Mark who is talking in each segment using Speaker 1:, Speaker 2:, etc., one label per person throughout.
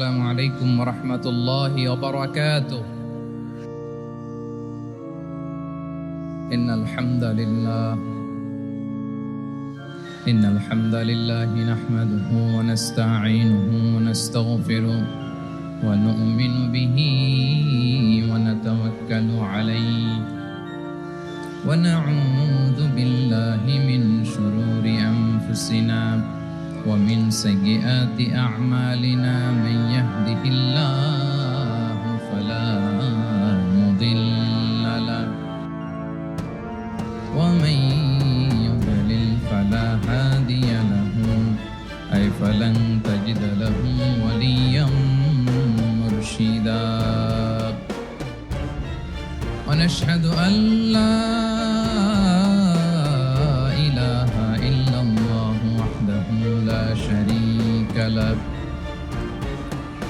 Speaker 1: السلام عليكم ورحمة الله وبركاته. إن الحمد لله نحمده ونستعينه ونستغفره ونؤمن به ونتوكل عليه ونعوذ بالله من شرور أنفسنا ومن سيئات أعمالنا من يهده الله فلا مضل له ومن يضلل فلا هادي له أي فلن تجد له وليا مرشدا ونشهد أن لا شريك له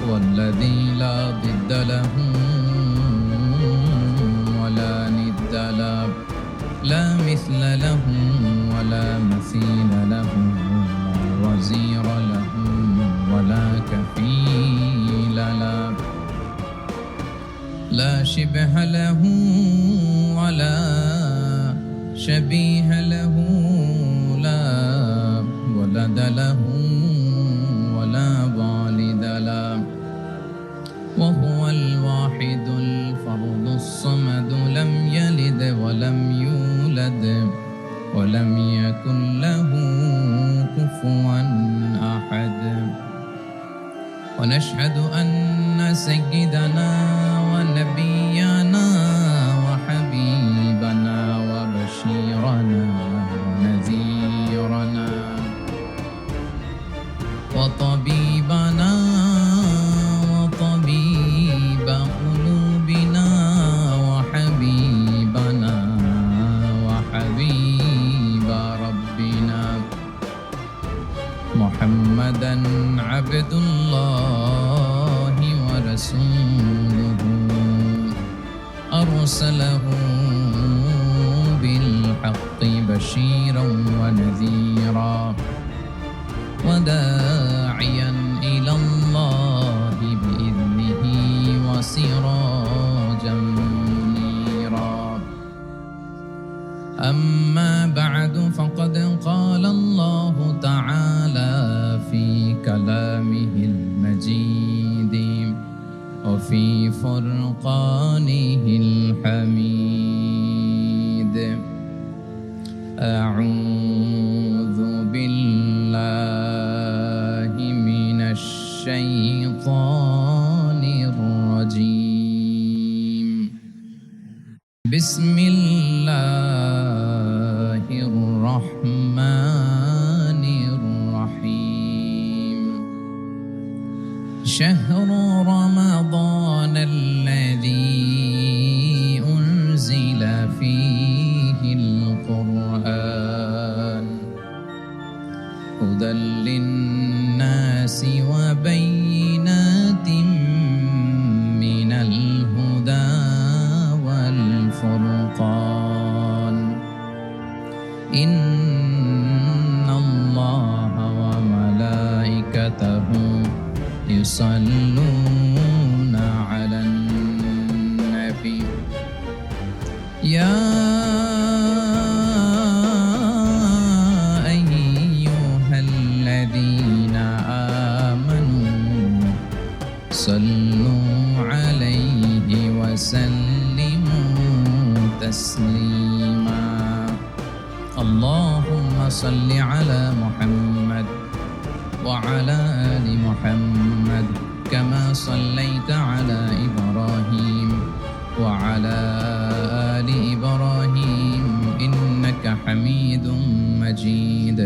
Speaker 1: والذي لا ضد له ولا ند له لا مثل له ولا مثيل له لا وزير له ولا كفيل له لا شبه له ولا شبيه له لا ولد له ولا والد له وهو الواحد الفرد الصمد لم يلد ولم يولد ولم يكن له كفوا أحد ونشهد أن سيدنا ونبينا وحبيبنا وبشيرنا ونذيرنا وطبيبنا وطبيب قلوبنا وحبيبنا وحبيب ربنا محمدا عبد الله ورسوله أرسله بالحق بشيرا ونذيرا وداعيا إلى الله بإذنه وسراجا منيرا أما بعد فقد قال الله تعالى في كلامه المجيد وفي فرقانه الحميد أعوذ بالله من الشيطان الرجيم بسم الله الرحمن الرحيم شهر رمضان الذي أنزل فيه القرآن هدى للناس وبينات من الهدى والفرقان إن الله وملائكته يصلون على النبي يا صلوا عليه وسلموا تسليما اللهم صل على محمد وعلى آل محمد كما صليت على إبراهيم وعلى آل إبراهيم إنك حميد مجيد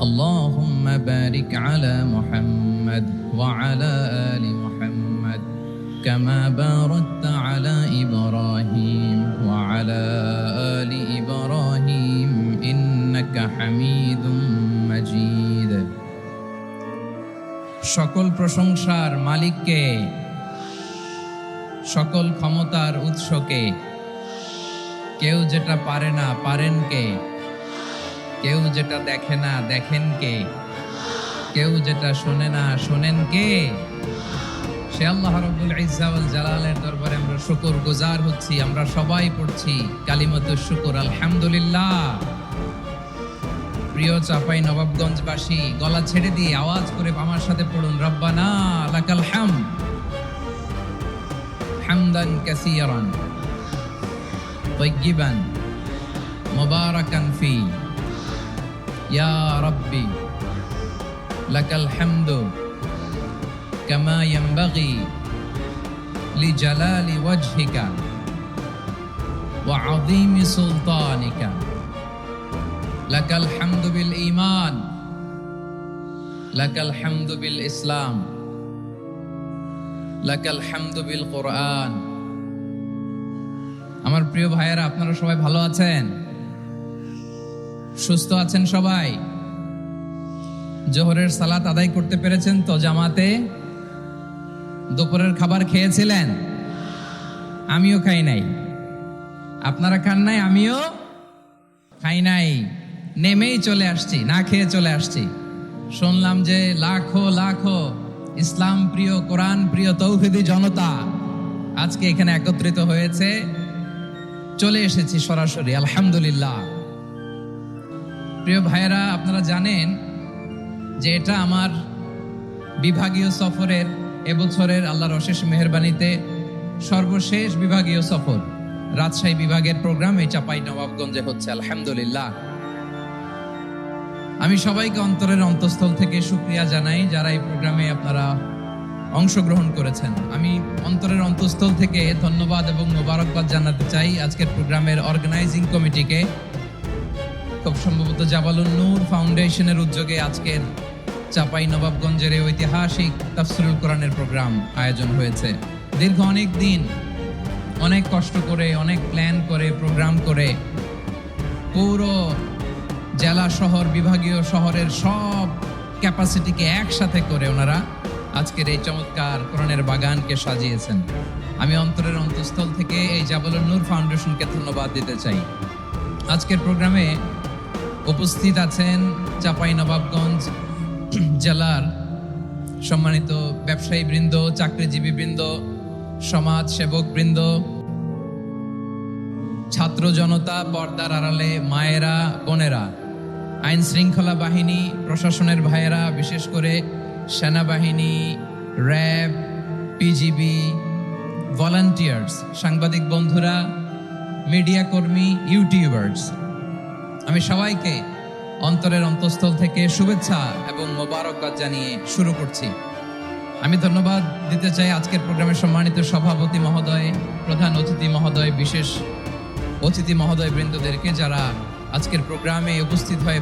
Speaker 1: اللهم بارك على محمد وعلى آل محمد كما باركت على إبراهيم وعلى آل إبراهيم إنك حميد مجيد সকল প্রশংসার মালিককে সকল ক্ষমতার উৎসকে কেউ যেটা পারে না পারেন কে কেউ যেটা দেখে না দেখেন কে কেউ যেটা শোনে না, শোনেন কে? সে আল্লাহ রাব্বুল ইজ্জা ওয়াল জালালের দরবারে আমরা শুকরগুজার হচ্ছি। আমরা সবাই পড়ছি কালিমাতুশ শুকর, আলহামদুলিল্লাহ। প্রিয় চাপাই নবাবগঞ্জবাসী, গলা ছেড়ে দিয়ে আওয়াজ করে আমার সাথে পড়ুন, রব্বানা লাকাল হামদ হামদান কাসীরান তাইয়িবান মুবারাকান ফি ইয়া রাব্বি লাকাল হামদু কামা ইয়ানবাগি লিজালালি ওয়াজহিকা ওয়া আযীমি সুলতানিকা লাকাল হামদু বিল ঈমান লাকাল হামদু বিল ইসলাম লাকাল হামদু বিল কোরআন। আমার প্রিয় ভাইয়েরা, আপনারা সবাই ভালো আছেন? সুস্থ আছেন সবাই? জোহরের সালাত আদায় করতে পেরেছেন তো জামাতে? দুপুরের খাবার খেয়েছিলেন? আমিও খাই নাই। আপনারা খান নাই, আমিও খাই নাই। নেমেই চলে আসছি, না খেয়ে চলে আসছি। শুনলাম যে লাখো লাখো ইসলাম প্রিয়, কোরআন প্রিয় তৌহিদি জনতা আজকে এখানে একত্রিত হয়েছে। চলে এসেছি সরাসরি, আলহামদুলিল্লাহ। প্রিয় ভাইয়েরা, আপনারা জানেন যে এটা আমার বিভাগীয় সফরের, এবছরের আল্লাহর অশেষ মেহেরবানিতে সর্বশেষ বিভাগীয় সফর। রাজশাহী বিভাগের প্রোগ্রাম এই চাপাই নবাবগঞ্জে হচ্ছে, আলহামদুলিল্লাহ। আমি সবাইকে অন্তরের অন্তঃস্থল থেকে শুকরিয়া জানাই যারা এই প্রোগ্রামে আপনারা অংশগ্রহণ করেছেন। আমি অন্তরের অন্তঃস্থল থেকে ধন্যবাদ এবং মোবারকবাদ জানাতে চাই আজকের প্রোগ্রামের অর্গানাইজিং কমিটিকে। খুব সম্ভবত জাবালুন নূর ফাউন্ডেশনের উদ্যোগে আজকের চাপাই নবাবগঞ্জের এই ঐতিহাসিক তাফসীরুল কোরআনের প্রোগ্রাম আয়োজন হয়েছে। দীর্ঘ অনেক দিন, অনেক কষ্ট করে, অনেক প্ল্যান করে, প্রোগ্রাম করে পুরো জেলা শহর, বিভাগীয় শহরের সব ক্যাপাসিটিকে একসাথে করে ওনারা আজকের এই চমৎকার কোরআনের বাগানকে সাজিয়েছেন। আমি অন্তরের অন্তঃস্থল থেকে এই জাবালুন নূর ফাউন্ডেশনকে ধন্যবাদ দিতে চাই। আজকের প্রোগ্রামে উপস্থিত আছেন চাপাই নবাবগঞ্জ জেলার সম্মানিত ব্যবসায়ী বৃন্দ, চাকরিজীবী বৃন্দ, সমাজ সেবক বৃন্দ, ছাত্র জনতা, পর্দার আড়ালে মায়েরা, বোনেরা, আইন শৃঙ্খলা বাহিনী, প্রশাসনের ভাইয়েরা, বিশেষ করে সেনাবাহিনী, র্যাব, পিজিবি, ভলান্টিয়ার্স, সাংবাদিক বন্ধুরা, মিডিয়া কর্মী, ইউটিউবার্স, আমি সবাইকে অন্তরের অন্তঃস্থল থেকে শুভেচ্ছা এবং মোবারকবাদ জানিয়ে শুরু করছি। আমি ধন্যবাদ দিতে চাই আজকের প্রোগ্রামের সম্মানিত সভাপতি মহোদয়, প্রধান অতিথি মহোদয়, বিশেষ অতিথি মহোদয় বৃন্দদেরকে যারা আজকের প্রোগ্রামে উপস্থিত হয়ে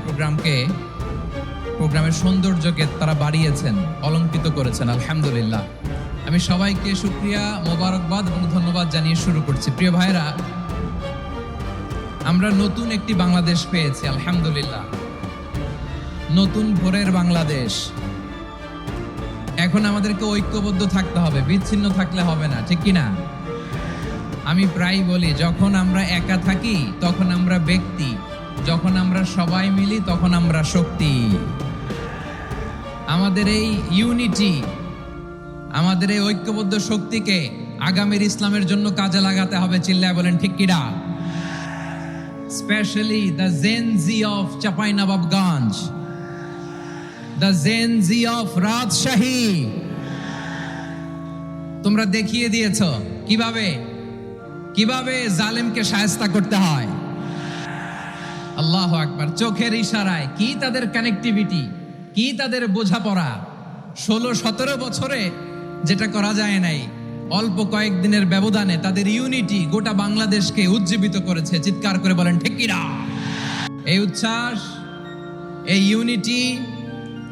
Speaker 1: প্রোগ্রামের সৌন্দর্যকে তারা বাড়িয়েছেন, অলঙ্কৃত করেছেন, আলহামদুলিল্লাহ। আমি সবাইকে শুকরিয়া, মোবারকবাদ এবং ধন্যবাদ জানিয়ে শুরু করছি। প্রিয় ভাইরা, আমরা নতুন একটি বাংলাদেশ পেয়েছি, আলহামদুলিল্লাহ। নতুন ভোরের বাংলাদেশ। এখন আমাদেরকে ঐক্যবদ্ধ থাকতে হবে, বিচ্ছিন্ন থাকলে হবে না, ঠিক কিনা? আমি প্রায় বলি, যখন আমরা একা থাকি তখন আমরা ব্যক্তি, যখন আমরা সবাই মিলি তখন আমরা শক্তি। আমাদের এই ইউনিটি, আমাদের এই ঐক্যবদ্ধ শক্তিকে আগামীর ইসলামের জন্য কাজে লাগাতে হবে। চিল্লায় বলেন ঠিক কিনা? Specially the gen Z of Chapai Nawabganj, the gen Z of Rajshahi. তোমরা দেখিয়ে দিয়েছ কিভাবে জালেমকে শায়েস্তা করতে হয়। আল্লাহু আকবার। চোখের ইশারায় কি তাদের কানেক্টিভিটি, কি তাদের বোঝাপড়া। 16-17 বছরে যেটা করা যায় নাই, অল্প কয়েকদিনের ব্যবধানে তাদের ইউনিটি গোটা বাংলাদেশকে উজ্জীবিত করেছে। চিৎকার করে বলেন ঠিক কিনা? এই উচ্ছ্বাস, এই ইউনিটি,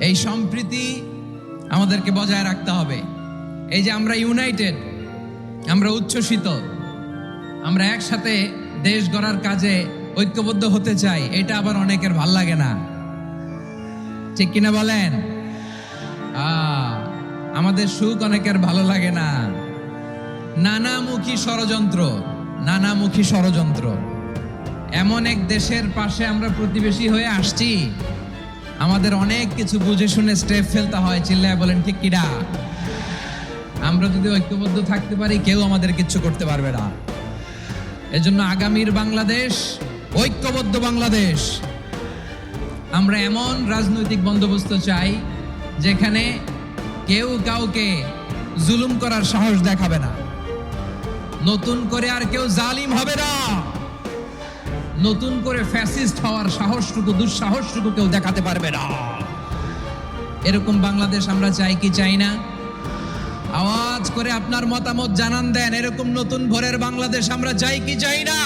Speaker 1: এই সম্প্রীতি আমাদেরকে বজায় রাখতে হবে। এই যে আমরা ইউনাইটেড, আমরা উচ্ছ্বসিত, আমরা একসাথে দেশ গড়ার কাজে ঐক্যবদ্ধ হতে চাই, এটা আবার অনেকের ভাল লাগে না, ঠিক কিনা বলেন? আমাদের সুখ অনেকের ভালো লাগে না। নানামুখী ষড়যন্ত্র। এমন এক দেশের পাশে আমরা প্রতিবেশী হয়ে আসছি আমাদের অনেক কিছু বুঝে শুনে স্টেপ ফেলতে হয়, চিল্লায় বলেন ঠিক কিনা? আমরা যদি ঐক্যবদ্ধ থাকতে পারি কেউ আমাদের কিচ্ছু করতে পারবে না। এজন্য আগামীর বাংলাদেশ ঐক্যবদ্ধ বাংলাদেশ। আমরা এমন রাজনৈতিক বন্দোবস্ত চাই যেখানে কেউ কাউকে জুলুম করার সাহস দেখাবে না, নতুন করে আর কেউ জালিম হবে না, নতুন করে ফ্যাসিস্ট হওয়ার সাহসটুকু দুঃসাহসটুকু কেউ দেখাতে পারবে না। এরকম বাংলাদেশ আমরা চাই কি চাই না? আওয়াজ করে আপনার মতামত জানান দেন। এরকম নতুন ভোরের বাংলাদেশ আমরা চাই কি চাই না?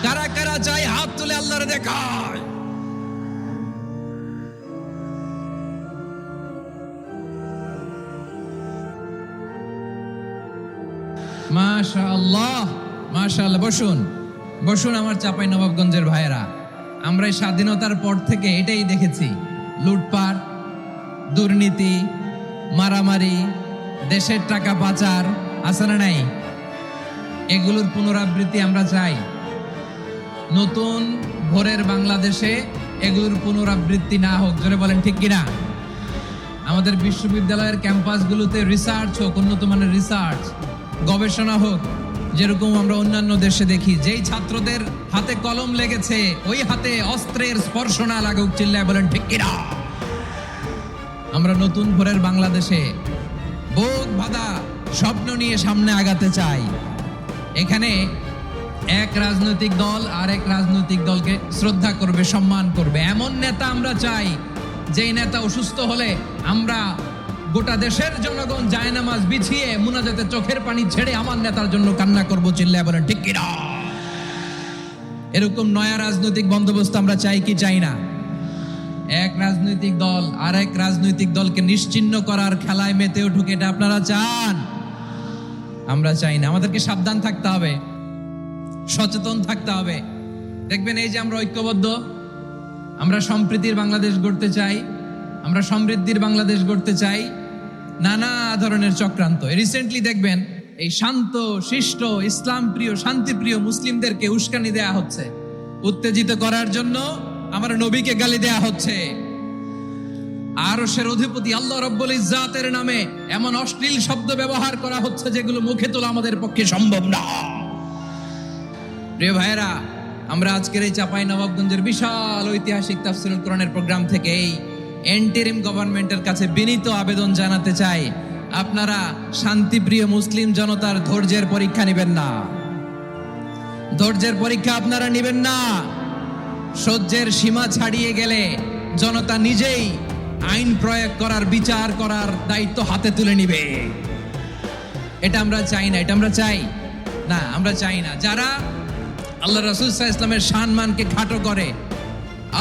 Speaker 1: কারা কারা চাই হাত তুলে আল্লাহরে দেখায়। মাশাআল্লাহ, মাশাআল্লাহ। বসুন বসুন আমার চাঁপাইনবাবগঞ্জের ভাইয়েরা। আমরা এই স্বাধীনতার পর থেকে এটাই দেখেছি, লুটপাট, দুর্নীতি, মারামারি, দেশের টাকা পাচার, আছে না নাই? এগুলোর পুনরাবৃত্তি আমরা চাই। নতুন ভোরের বাংলাদেশে এগুলোর পুনরাবৃত্তি না হোক, জোরে বলেন ঠিক কিনা? আমাদের বিশ্ববিদ্যালয়ের ক্যাম্পাসগুলোতে রিসার্চ হোক, উন্নত মানের রিসার্চ, গবেষণা হোক, যেরকম আমরা অন্যান্য দেশে দেখি। যেই ছাত্রদের হাতে কলম লেগেছে ওই হাতে অস্ত্রের স্পর্শ না লাগুক, চিল্লায় বলেন ঠিক কিনা? আমরা নতুন ভোরের বাংলাদেশে বুক বাঁধা স্বপ্ন নিয়ে সামনে আগাতে চাই। এখানে এক রাজনৈতিক দল আর এক রাজনৈতিক দলকে শ্রদ্ধা করবে, সম্মান করবে, এমন নেতা আমরা চাই যেই নেতা অসুস্থ হলে আমরা গোটা দেশের জনগণ জায়নামাজ বিছিয়ে মুনাজাতে চোখের পানি ছেড়ে আমার নেতার জন্য কান্না করব, চিল্লায় বলেন ঠিক কিনা? এরকম নয়া রাজনৈতিক বন্দোবস্ত আমরা চাই কি চাই না? এক রাজনৈতিক দল আর এক রাজনৈতিক দলকে নিশ্চিহ্ন করার খেলায় মেতে উঠুক, এটা আপনারা চান? আমরা চাই না। আমাদেরকে সাবধান থাকতে হবে, সচেতন থাকতে হবে। দেখবেন এই যে আমরা ঐক্যবদ্ধ, আমরা সম্প্রীতির বাংলাদেশ গড়তে চাই, আমরা সমৃদ্ধির বাংলাদেশ গড়তে চাই, নানা ধরনের চক্রান্ত। রিসেন্টলি দেখবেন এই শান্ত শিষ্ট ইসলাম প্রিয় শান্তিপ্রিয় মুসলিমদেরকে উস্কানি দেয়া হচ্ছে, উত্তেজিত করার জন্য আমার নবীকে গালি দেয়া হচ্ছে। আরশের অধিপতি আল্লাহ রাব্বুল ইজ্জাতের নামে এমন অশ্লীল শব্দ ব্যবহার করা হচ্ছে যেগুলো মুখে তোলা আমাদের পক্ষে সম্ভব না। প্রিয় ভাইয়েরা, আমরা আজকের এই চাঁপাইনবাবগঞ্জের বিশাল ঐতিহাসিক তাফসীরুল কোরআনের প্রোগ্রাম থেকে এই এন্টারিম গভর্নমেন্টের কাছে বিনীত আবেদন জানাতে চাই, আপনারা শান্তিপ্রিয় মুসলিম জনতার ধৈর্যের পরীক্ষা নেবেন না। ধৈর্যের পরীক্ষা আপনারা নেবেন না। সহ্যের সীমা ছাড়িয়ে গেলে জনতা নিজেই আইন প্রয়োগ করার, বিচার করার দায়িত্ব হাতে তুলে নিবে। এটা আমরা চাই না, এটা আমরা চাই না, আমরা চাই না। যারা আল্লাহ রাসূল সাল্লাল্লাহু আলাইহি ওয়াসাল্লামের সম্মানকে খাটো করে,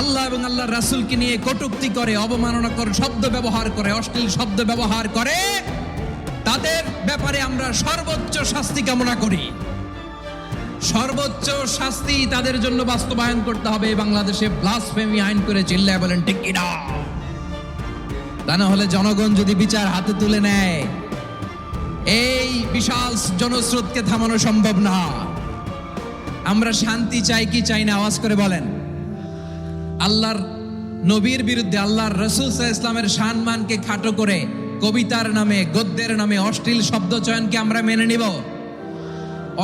Speaker 1: আল্লাহ এবং আল্লাহর রাসূলকে নিয়ে কটূক্তি করে, অবমাননাকর শব্দ ব্যবহার করে, অশ্লীল শব্দ ব্যবহার করে, তাদের ব্যাপারে আমরা সর্বোচ্চ শাস্তি কামনা করি। সর্বোচ্চ শাস্তি তাদের জন্য বাস্তবায়ন করতে হবে। বাংলাদেশে ব্লাসফেমি আইন করে, চিল্লায় বলেন ঠিক কিনা? তা না হলে জনগণ যদি বিচার হাতে তুলে নেয়, এই বিশাল জনস্রোতকে থামানো সম্ভব না। আমরা শান্তি চাই কি চাই না? আওয়াজ করে বলেন। আল্লাহর নবীর বিরুদ্ধে, আল্লাহর রাসূল সাল্লাল্লাহু আলাইহি ওয়াসাল্লামের সম্মানকে খাটো করে কবিতার নামে, গদ্যের নামে অশ্লীল শব্দ চয়নকে আমরা মেনে নিব?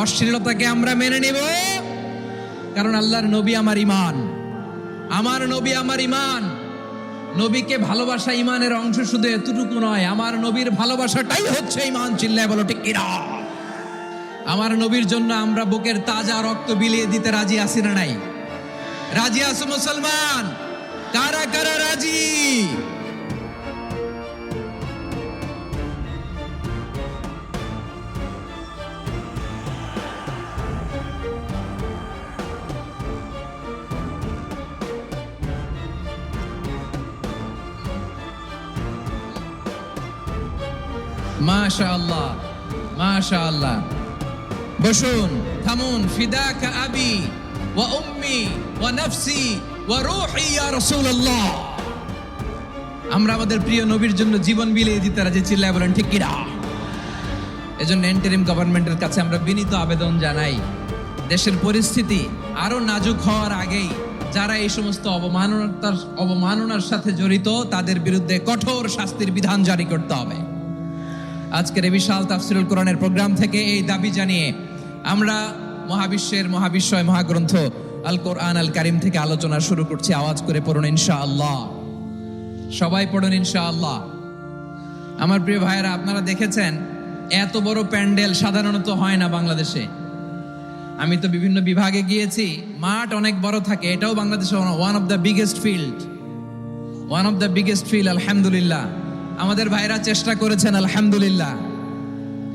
Speaker 1: অশ্লীলতাকে আমরা মেনে নিব? কারণ আল্লাহর নবী আমার ঈমান, আমার নবী আমার ঈমান। নবীকে ভালোবাসা ঈমানের অংশ শুধু এতটুকু নয়, আমার নবীর ভালোবাসাটাই হচ্ছে ঈমান, চিল্লায় বলো ঠিক কিনা? আমার নবীর জন্য আমরা বুকের তাজা রক্ত বিলিয়ে দিতে রাজি আছি না নাই? রাজি আছো মুসলমান? কারা কারা রাজি? মাশাআল্লাহ, মাশাআল্লাহ। বসুন, থামুন। ফিদাকা আবি ওয়া উম্মি ওয়া নাফসি ওয়া রূহি ইয়া রাসূলুল্লাহ। আমরা আমাদের প্রিয় নবীর জন্য জীবন বিলিয়ে দিতে রাজি, চিল্লায় বলেন ঠিক কিনা? এজন্য ইন্টারিম গভর্নমেন্টের কাছে আমরা বিনীত আবেদন জানাই, দেশের পরিস্থিতি আরো নাজুক হওয়ার আগেই যারা এই সমস্ত অবমাননার সাথে জড়িত তাদের বিরুদ্ধে কঠোর শাস্তির বিধান জারি করতে হবে। আজকের এই বিশাল তাফসীরুল কোরআনের প্রোগ্রাম থেকে এই দাবি জানিয়ে আমরা মহাবিশ্বের মহাবিশ্বয় মহাগ্রন্থ আল কোরআন আল কারিম থেকে আলোচনা শুরু করছি। আওয়াজ করে পড়ুন ইনশাআল্লাহ। সবাই পড়ুন ইনশাআল্লাহ। আমার প্রিয় ভাইয়েরা, আপনারা দেখেছেন এত বড় প্যান্ডেল সাধারণত হয় না বাংলাদেশে। আমি তো বিভিন্ন বিভাগে গিয়েছি, মাঠ অনেক বড় থাকে। এটাও বাংলাদেশে one of the biggest field. আলহামদুলিল্লাহ, আমাদের ভাইরা চেষ্টা করেছেন আলহামদুলিল্লাহ।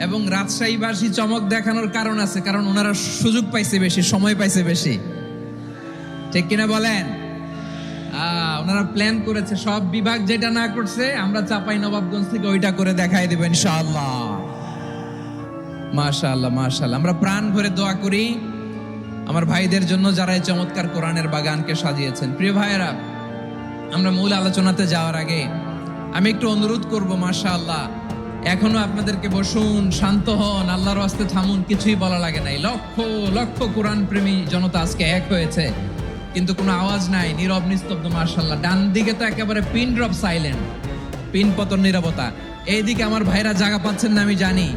Speaker 1: এবং রাজশাহীবাসী চমক দেখানোর কারণ আছে, কারণ ওনারা সুযোগ পাইছে বেশি, সময় পাইছে বেশি, ঠিক কিনা বলেন? ওনারা প্ল্যান করেছে, সব বিভাগ যেটা না করছে আমরা চাঁপাইনবাবগঞ্জ থেকে ওইটা করে দেখাই দেব ইনশাআল্লাহ। মাশাআল্লাহ মাশাআল্লাহ। আমরা প্রাণ ভরে দোয়া করি আমার ভাইদের জন্য যারা এই চমৎকার কোরআনের বাগানকে সাজিয়েছেন। প্রিয় ভাইয়েরা, আমরা মূল আলোচনাতে যাওয়ার আগে আমি একটু অনুরোধ করব, মাশাআল্লাহ এখনো আপনাদেরকে বসুন, শান্ত হন, আল্লাহর রাস্তে থামুন, কিছুই বলা লাগে নাই। লক্ষ লক্ষ কোরআন প্রেমী জনতা আজকে এক হয়েছে, কিন্তু কোনো আওয়াজ নাই, নীরব নিস্তব্ধ। মাশাআল্লাহ, ডান দিকে তো একেবারে পিন ড্রপ সাইলেন্ট, পিন পতন নীরবতা। এইদিকে আমার ভাইরা জায়গা পাচ্ছেন না আমি জানি,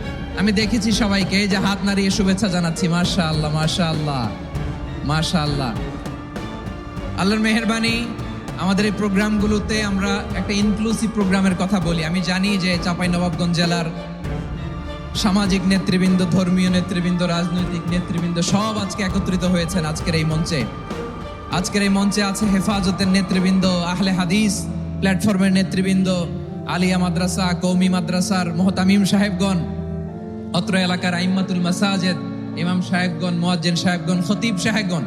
Speaker 1: আমি দেখেছি সবাইকে, এই যে হাত নাড়িয়ে শুভেচ্ছা জানাচ্ছি। মাশাআল্লাহ মাশাআল্লাহ মাশাআল্লাহ। আল্লাহর মেহেরবানি, আমাদের এই প্রোগ্রামগুলোতে আমরা একটা ইনক্লুসিভ প্রোগ্রামের কথা বলি। আমি জানি যে চাঁপাইনবাবগঞ্জ জেলার সামাজিক নেতৃবৃন্দ, ধর্মীয় নেতৃবৃন্দ, রাজনৈতিক নেতৃবৃন্দ সব আজকে একত্রিত হয়েছেন আজকের এই মঞ্চে। আজকের এই মঞ্চে আছে হেফাজতের নেতৃবৃন্দ, আহলে হাদিস প্ল্যাটফর্মের নেতৃবৃন্দ, আলিয়া মাদ্রাসা, কওমি মাদ্রাসার মুহতামিম সাহেবগণ, অত্র এলাকার আইম্মাতুল মাসাজিদ, ইমাম সাহেবগণ, মুয়াজ্জিন সাহেবগণ, খতিব সাহেবগণ,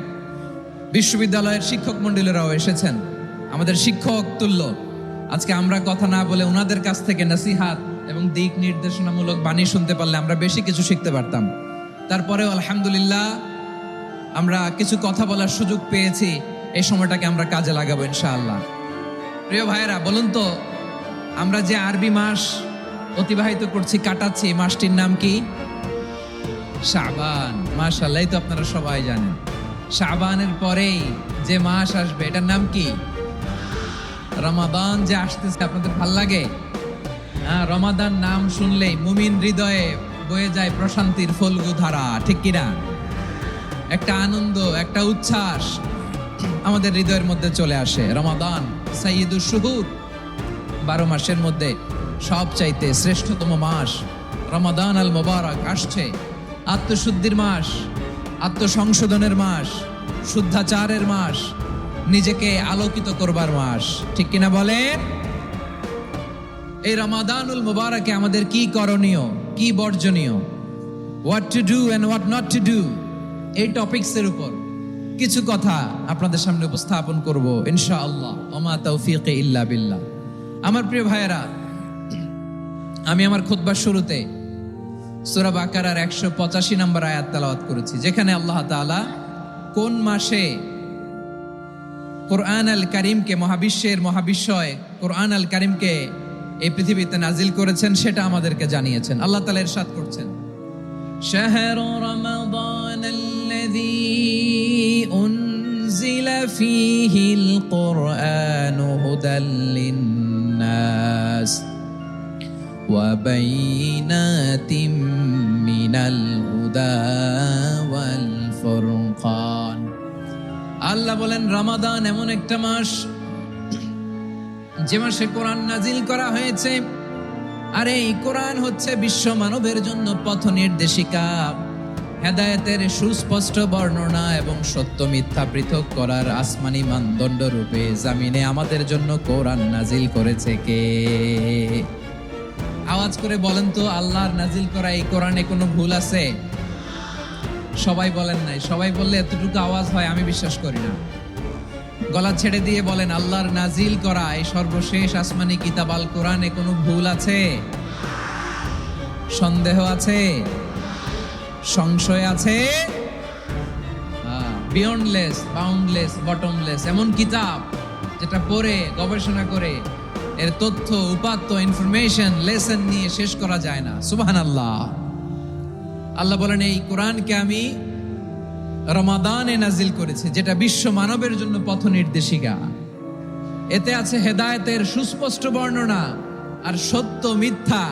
Speaker 1: বিশ্ববিদ্যালয়ের শিক্ষক মণ্ডলীরাও এসেছেন, আমাদের শিক্ষক তুল্য। আজকে আমরা কথা না বলে ওনাদের কাছ থেকে নসিহাত এবং দিক নির্দেশনামূলক বাণী শুনতে পারলে আমরা বেশি কিছু শিখতে পারতাম। তারপরেও আলহামদুলিল্লাহ আমরা কিছু কথা বলার সুযোগ পেয়েছি, এই সময়টাকে আমরা কাজে লাগাবো ইনশাআল্লাহ। প্রিয় ভাইয়েরা, বলুন তো, আমরা যে আরবি মাস অতিবাহিত করছি, কাটাচ্ছি, মাসটির নাম কি? শাবান। মাশাআল্লাহ, এই তো আপনারা সবাই জানেন। শাবানের পরেই যে মাস আসবে এটার নাম কি? রমাদান যে আসতেছে, আপনাদের ভাল লাগে? রমাদান নাম শুনলেই মুমিন হৃদয়ে বয়ে যায় প্রশান্তির ফল্গু ধারা, ঠিক কিনা? একটা আনন্দ, একটা উচ্ছ্বাস আমাদের হৃদয়ের মধ্যে চলে আসে। রমাদান সাইয়্যিদুশ শুহুর, 12 মাসের মধ্যে সবচাইতে শ্রেষ্ঠতম মাস রমাদান আল মুবারক আসছে। আত্মশুদ্ধির মাস, আত্মসংশোধনের মাস, শুদ্ধাচারের মাস, নিজেকে আলোকিত করবার মাস, ঠিক কিনা বলেন? এই রমাদানুল মুবারকে আমাদের কি করণীয়, কি বর্জনীয়, what to do and what not to do, এই টপিকসের উপর কিছু কথা আপনাদের সামনে উপস্থাপন করব ইনশাআল্লাহ। ওমা তাওফীকি ইল্লা বিল্লাহ। আমার প্রিয় ভাইয়েরা, আমি আমার খুতবার শুরুতে সূরা বাকারার 185 নম্বর আয়াত তেলাওয়াত করেছি, যেখানে আল্লাহ তাআলা কোন মাসে কোরআন আল কারিমকে, মহাবিশ্বের মহাবিশ্বয় কোরআন আল কারিমকে এই পৃথিবীতে নাজিল করেছেন সেটা আমাদেরকে জানিয়েছেন। আল্লাহ তাআলা ইরশাদ করছেন, শাহরু রমাদানাল্লাযী উনজিলা ফীহিল কুরআনু হুদাল লিন্নাস ওয়া বাইনাতিম মিনাল হুদা ওয়াল ফুরকান। আল্লাহ বলেন, রমাদান এমন একটা মাস যে মাসে কোরআন নাজিল করা হয়েছে, আর এই কোরআন হচ্ছে বিশ্ব মানবের জন্য পথ নির্দেশিকা, হেদায়েতের সুস্পষ্ট বর্ণনা এবং সত্য মিথ্যা পৃথক করার আসমানি মানদণ্ড রূপে জামিনে আমাদের জন্য কোরআন নাজিল করেছে কে? আওয়াজ করে বলেন তো, আল্লাহর নাজিল করা এই কোরআনে কোনো ভুল আছে? সবাই বলেন নাই। সবাই বললে এতটুকু আওয়াজ হয় আমি বিশ্বাস করি না। গলা ছেড়ে দিয়ে বলেন, আল্লাহর নাজিল করা এই সর্বশেষ আসমানি কিতাব আল কোরআনে কোনো ভুল আছে? সন্দেহ আছে? সংশয় আছে? বিয়ন্ডলেস, বাউন্ডলেস, বটমলেস এমন কিতাব যেটা পড়ে গবেষণা করে এর তথ্য, উপাত্ত, ইনফরমেশন, লেসন নিয়ে শেষ করা যায় না। সুবহানাল্লাহ। আল্লাহ বলেন, এই কোরআনকে আমি রমাদানে নাজিল করেছে, যেটা বিশ্ব মানবের জন্য পথ নির্দেশিকা। এতে আছে হেদায়েতের সুস্পষ্ট বর্ণনা আর সত্য মিথ্যা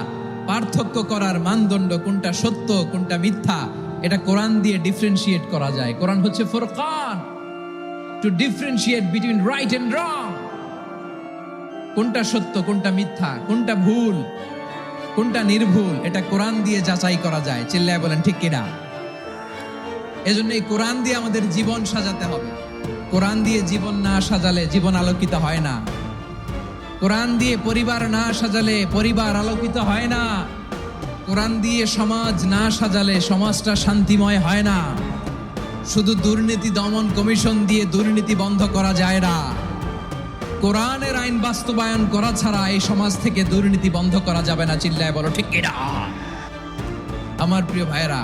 Speaker 1: পার্থক্য করার মানদণ্ড, কোনটা সত্য কোনটা মিথ্যা এটা কোরআন দিয়ে ডিফারেন্সিয়েট করা যায়। কোরআন হচ্ছে ফুরকান, to differentiate between right and wrong. কোনটা সত্য কোনটা মিথ্যা, কোনটা ভুল কোনটা নির্ভুল, এটা কোরআন দিয়ে যাচাই করা যায়। চিল্লায় বলেন ঠিক কিনা? এজন্য এই কোরআন দিয়ে আমাদের জীবন সাজাতে হবে। কোরআন দিয়ে জীবন না সাজালে জীবন আলোকিত হয় না। কোরআন দিয়ে পরিবার না সাজালে পরিবার আলোকিত হয় না। কোরআন দিয়ে সমাজ না সাজালে সমাজটা শান্তিময় হয় না। শুধু দুর্নীতি দমন কমিশন দিয়ে দুর্নীতি বন্ধ করা যায় না। কোরআনের আইন বাস্তবায়ন করা ছাড়া এই সমাজ থেকে দুর্নীতি বন্ধ করা যাবে না। চিল্লায় বলো ঠিক কিনা? আমার প্রিয় ভাইরা,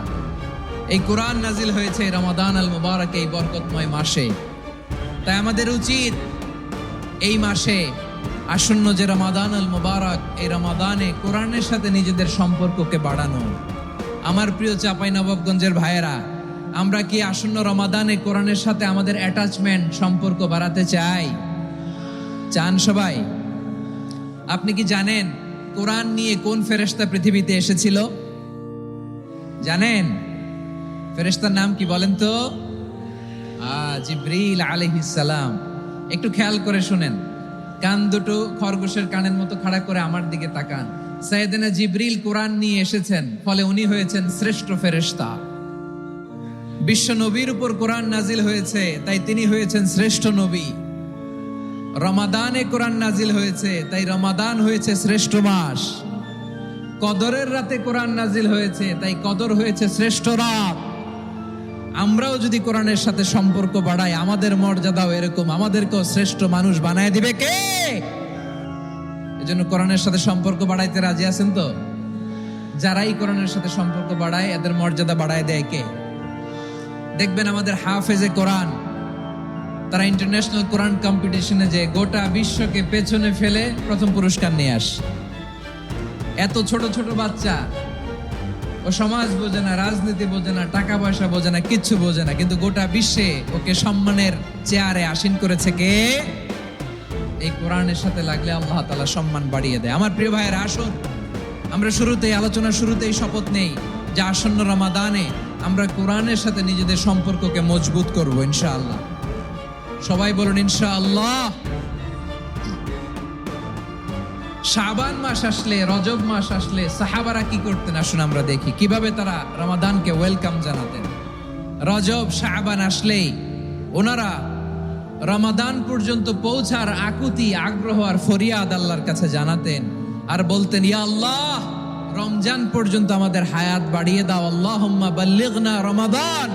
Speaker 1: এই কোরআন নাজিল হয়েছে রমাদান আল মুবারক, এই বরকতময় মাসে। তাই আমাদের উচিত এই মাসে আসন্ন যে রমাদান আল মুবারক, এই রমাদানে কোরআনের সাথে নিজেদের সম্পর্ককে বাড়ানো। আমার প্রিয় চাঁপাইনবাবগঞ্জের ভাইয়েরা, আমরা কি আসন্ন রমাদানে কোরআনের সাথে আমাদের অ্যাটাচমেন্ট সম্পর্ক বাড়াতে চাই? চান সবাই? আপনি কি জানেন কোরআন নিয়ে কোন ফেরেশতা পৃথিবীতে এসেছিল? জানেন ফেরেশতার নাম কি বলেন তো? জিবরিল আলাইহিস সালাম। একটু খেয়াল করে শুনেন, কান দুটো খরগোশের কানের মতো খাড়া করে আমার দিকে তাকান। সাইয়েদনা জিবরিল কোরআন নিয়ে এসেছেন, ফলে উনি হয়েছেন শ্রেষ্ঠ ফেরেশতা। বিশ্ব নবীর উপর কোরআন নাজিল হয়েছে, তাই তিনি হয়েছেন শ্রেষ্ঠ নবী। রমাদানে কোরআন নাজিল হয়েছে, তাই রমাদান হয়েছে শ্রেষ্ঠ মাস। কদরের রাতে কোরআন নাজিল হয়েছে, তাই কদর হয়েছে শ্রেষ্ঠ রাত। আমরাও যদি কোরআনের সাথে সম্পর্ক বাড়াই, আমাদের মর্যাদাও এরকম, আমাদেরকেও শ্রেষ্ঠ মানুষ বানায় দিবে কে? এজন্য কোরআনের সাথে সম্পর্ক বাড়াইতে রাজি আছেন তো? যারাই কোরআনের সাথে সম্পর্ক বাড়ায় এদের মর্যাদা বাড়ায় দেয় কে? দেখবেন আমাদের হাফেজে কোরআন, তারা ইন্টারন্যাশনাল কোরআন কম্পিটিশনে যে গোটা বিশ্বকে পেছনে ফেলে প্রথম পুরস্কার নিয়ে আসে। এত ছোট ছোট বাচ্চা, ও সমাজ বোঝে না, রাজনীতি বোঝে না, টাকা পয়সা বোঝে না, কিচ্ছু বোঝে না, কিন্তু গোটা বিশ্বে ওকে সম্মানের চেয়ারে আসীন করেছে কে? এই কোরআনের সাথে লাগলে আল্লাহ তাআলা সম্মান বাড়িয়ে দেয়। আমার প্রিয় ভাইয়েরা, আসুন আমরা আলোচনার শুরুতেই শপথ নেই যে আসন্ন রমাদানে আমরা কোরআনের সাথে নিজেদের সম্পর্ককে মজবুত করব ইনশাআল্লাহ। সবাই বলুন ইনশাআল্লাহ। শাবান মাস আসলে, রজব মাস আসলে সাহাবারা কি করতেন আসুন আমরা দেখি কিভাবে তারা রমাদানকে ওয়েলকাম জানাতেন। রজব শাবান আসলেই ওনারা রমাদান পর্যন্ত পৌঁছার আকুতি, আগ্রহ আর ফরিয়াদ আল্লাহর কাছে জানাতেন আর বলতেন, ইয়া আল্লাহ, রমজান পর্যন্ত আমাদের হায়াত বাড়িয়ে দাও। আল্লাহুম্মা বাল্লিগনা রমাদান,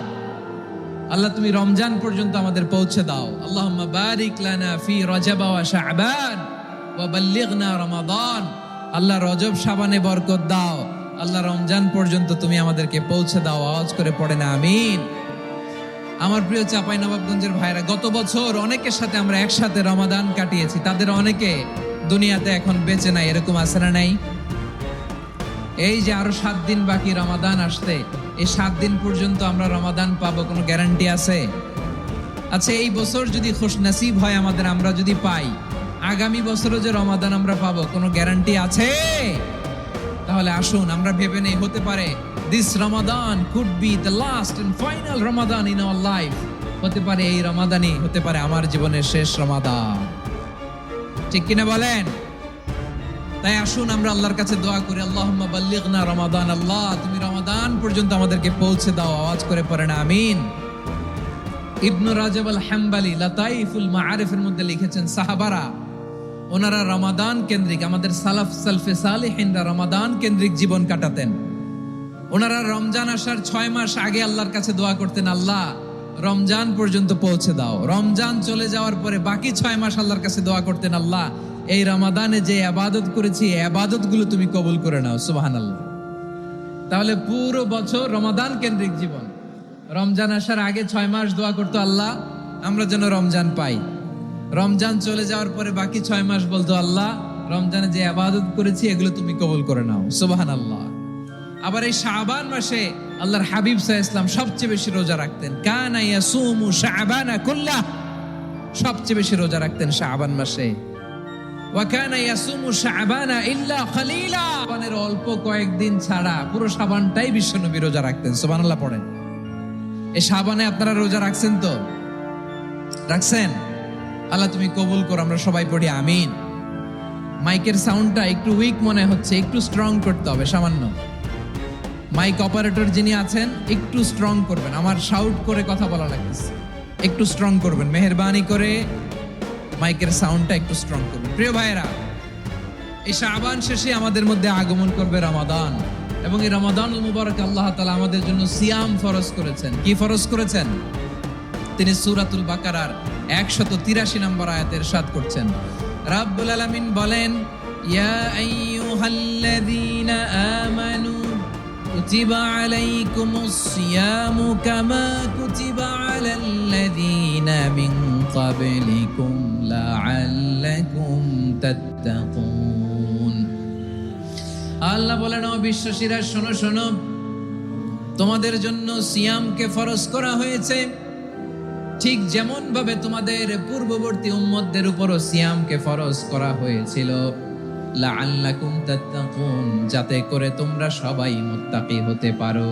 Speaker 1: আল্লাহ তুমি রমজান পর্যন্ত আমাদের পৌঁছে দাও। আল্লাহুম্মা বারিক লানা ফি রজব ওয়া শাবান ওয়া বাল্লিগনা রমাদান, আল্লাহ রজব শাবানে বরকত দাও, আল্লাহ রমজান পর্যন্ত তুমি আমাদেরকে পৌঁছে দাও। আওয়াজ করে পড়ে না আমিন। আমার প্রিয় চাঁপাইনবাবগঞ্জের ভাইরা, গত বছর অনেকের সাথে আমরা একসাথে রমাদান কাটিয়েছি, তাদের অনেকে দুনিয়াতে এখন বেঁচে নাই, এরকম আছে না নাই? এই যে আরো 7 দিন বাকি রমাদান আসতে, এই 7 দিন পর্যন্ত আমরা রমাদান পাবো, কোনো গ্যারান্টি আছে? আচ্ছা, এই বছর যদি খুশনসিব হয় আমাদের, আমরা যদি পাই, আগামী বছরও যে রমাদান আমরা পাবো, কোনো গ্যারান্টি আছে? তাহলে আসুন আমরা ভেবে নেই, হতে পারে this Ramadan could be the last and final Ramadan in our life. হতে পারে এই রমাদানই হতে পারে আমার জীবনের শেষ রমাদান। ঠিক কিনা বলেন? তাই আসুন আমরা আল্লাহর কাছে দোয়া করি, আল্লাহুম্মা বাল্লিগনা রমাদান, আল্লাহ তুমি রমাদান পর্যন্ত আমাদেরকে পৌঁছে দাও। আওয়াজ করে পড়েন আমিন। ইবনু রাজব আল হাম্বলি লাতাইফুল মাআরিফের মধ্যে লিখেছেন, সাহাবারা ওনারা রমাদান কেন্দ্রিক, আমাদের সালফে সালেহিনরা রমাদান কেন্দ্রিক জীবন কাটাতেন। ওনারা রমজান আসার 6 মাস আগে আল্লাহর কাছে দোয়া করতেন, আল্লাহ রমজান পর্যন্ত পৌঁছে দাও। রমজান চলে যাওয়ার পরে বাকি 6 মাস আল্লাহর কাছে দোয়া করতেন, আল্লাহ এই রমাদানে যে ইবাদত করেছি, এই ইবাদতগুলো তুমি কবুল করে নাও। সুবহানাল্লাহ। তাহলে পুরো বছর রমাদান কেন্দ্রিক জীবন। রমজান আসার আগে 6 মাস দোয়া করতো, আল্লাহ আমরা যেন রমজান পাই। রমজান চলে যাওয়ার পরে বাকি 6 মাস বলতো, আল্লাহ রমজানে যে ইবাদত করেছি এগুলো তুমি কবুল করে নাও। সুবহানাল্লাহ। আবার এই শাবান মাসে আল্লাহর হাবিব সাল্লাল্লাহু আলাইহি ওয়াসাল্লাম সবচেয়ে বেশি রোজা রাখতেন। কানা ইয়াসুমু শাবানা কুল্লাহ, সবচেয়ে বেশি রোজা রাখতেন শাবান মাসে। ওয়া কানা ইয়াসুমু শাবানা ইল্লা খলিলা, শাবানের অল্প কয়েকদিন ছাড়া পুরো শাবানটাই বিশ্বনবী রোজা রাখতেন। সুবহানাল্লাহ পড়েন। এই শাবানে আপনারা রোজা রাখছেন তো? রাখছেন? আল্লাহ তুমি কবুল করো, আমরা সবাই পড়ি আমিন। মাইকের সাউন্ডটা একটু উইক মনে হচ্ছে, একটু স্ট্রং করতে হবে সামান্য। মাইক অপারেটর যিনি আছেন একটু স্ট্রং করবেন, আমার শাউট করে কথা বলা লাগতেছে, একটু স্ট্রং করবেন মেহেরবানি করে, মাইকের সাউন্ডটা একটু স্ট্রং করবেন। প্রিয় ভাইয়েরা, এই শাবান শেষে আমাদের মধ্যে আগমন করবে রমাদান, এবং এই রমাদানুল মুবারক আল্লাহ তাআলা আমাদের জন্য সিয়াম ফরজ করেছেন। কি ফরজ করেছেন? তিনি সূরাতুল বাকারার 183 নম্বর আয়াতে ইরশাদ করছেন, রাব্বুল আলামিন বলেন, ইয়া আইয়ুহাল্লাযীনা আমানু কুতিবা আলাইকুমুস সিয়ামু কামা কুতিবা আলাল্লাযীনা মিন ক্বাবলিকুম লাআল্লাকুম তাত্তাকুন। আল্লাহ বলেন, ও বিশ্বাসীরা শোনো শোনো, তোমাদের জন্য সিয়ামকে ফরজ করা হয়েছে, ঠিক যেমন ভাবে তোমাদের পূর্ববর্তী উম্মতদের উপরও সিয়ামকে ফরজ করা হয়েছিল, লাআল্লাকুম তাত্তাকুন, যাতে করে তোমরা সবাই মুত্তাকি হতে পারো।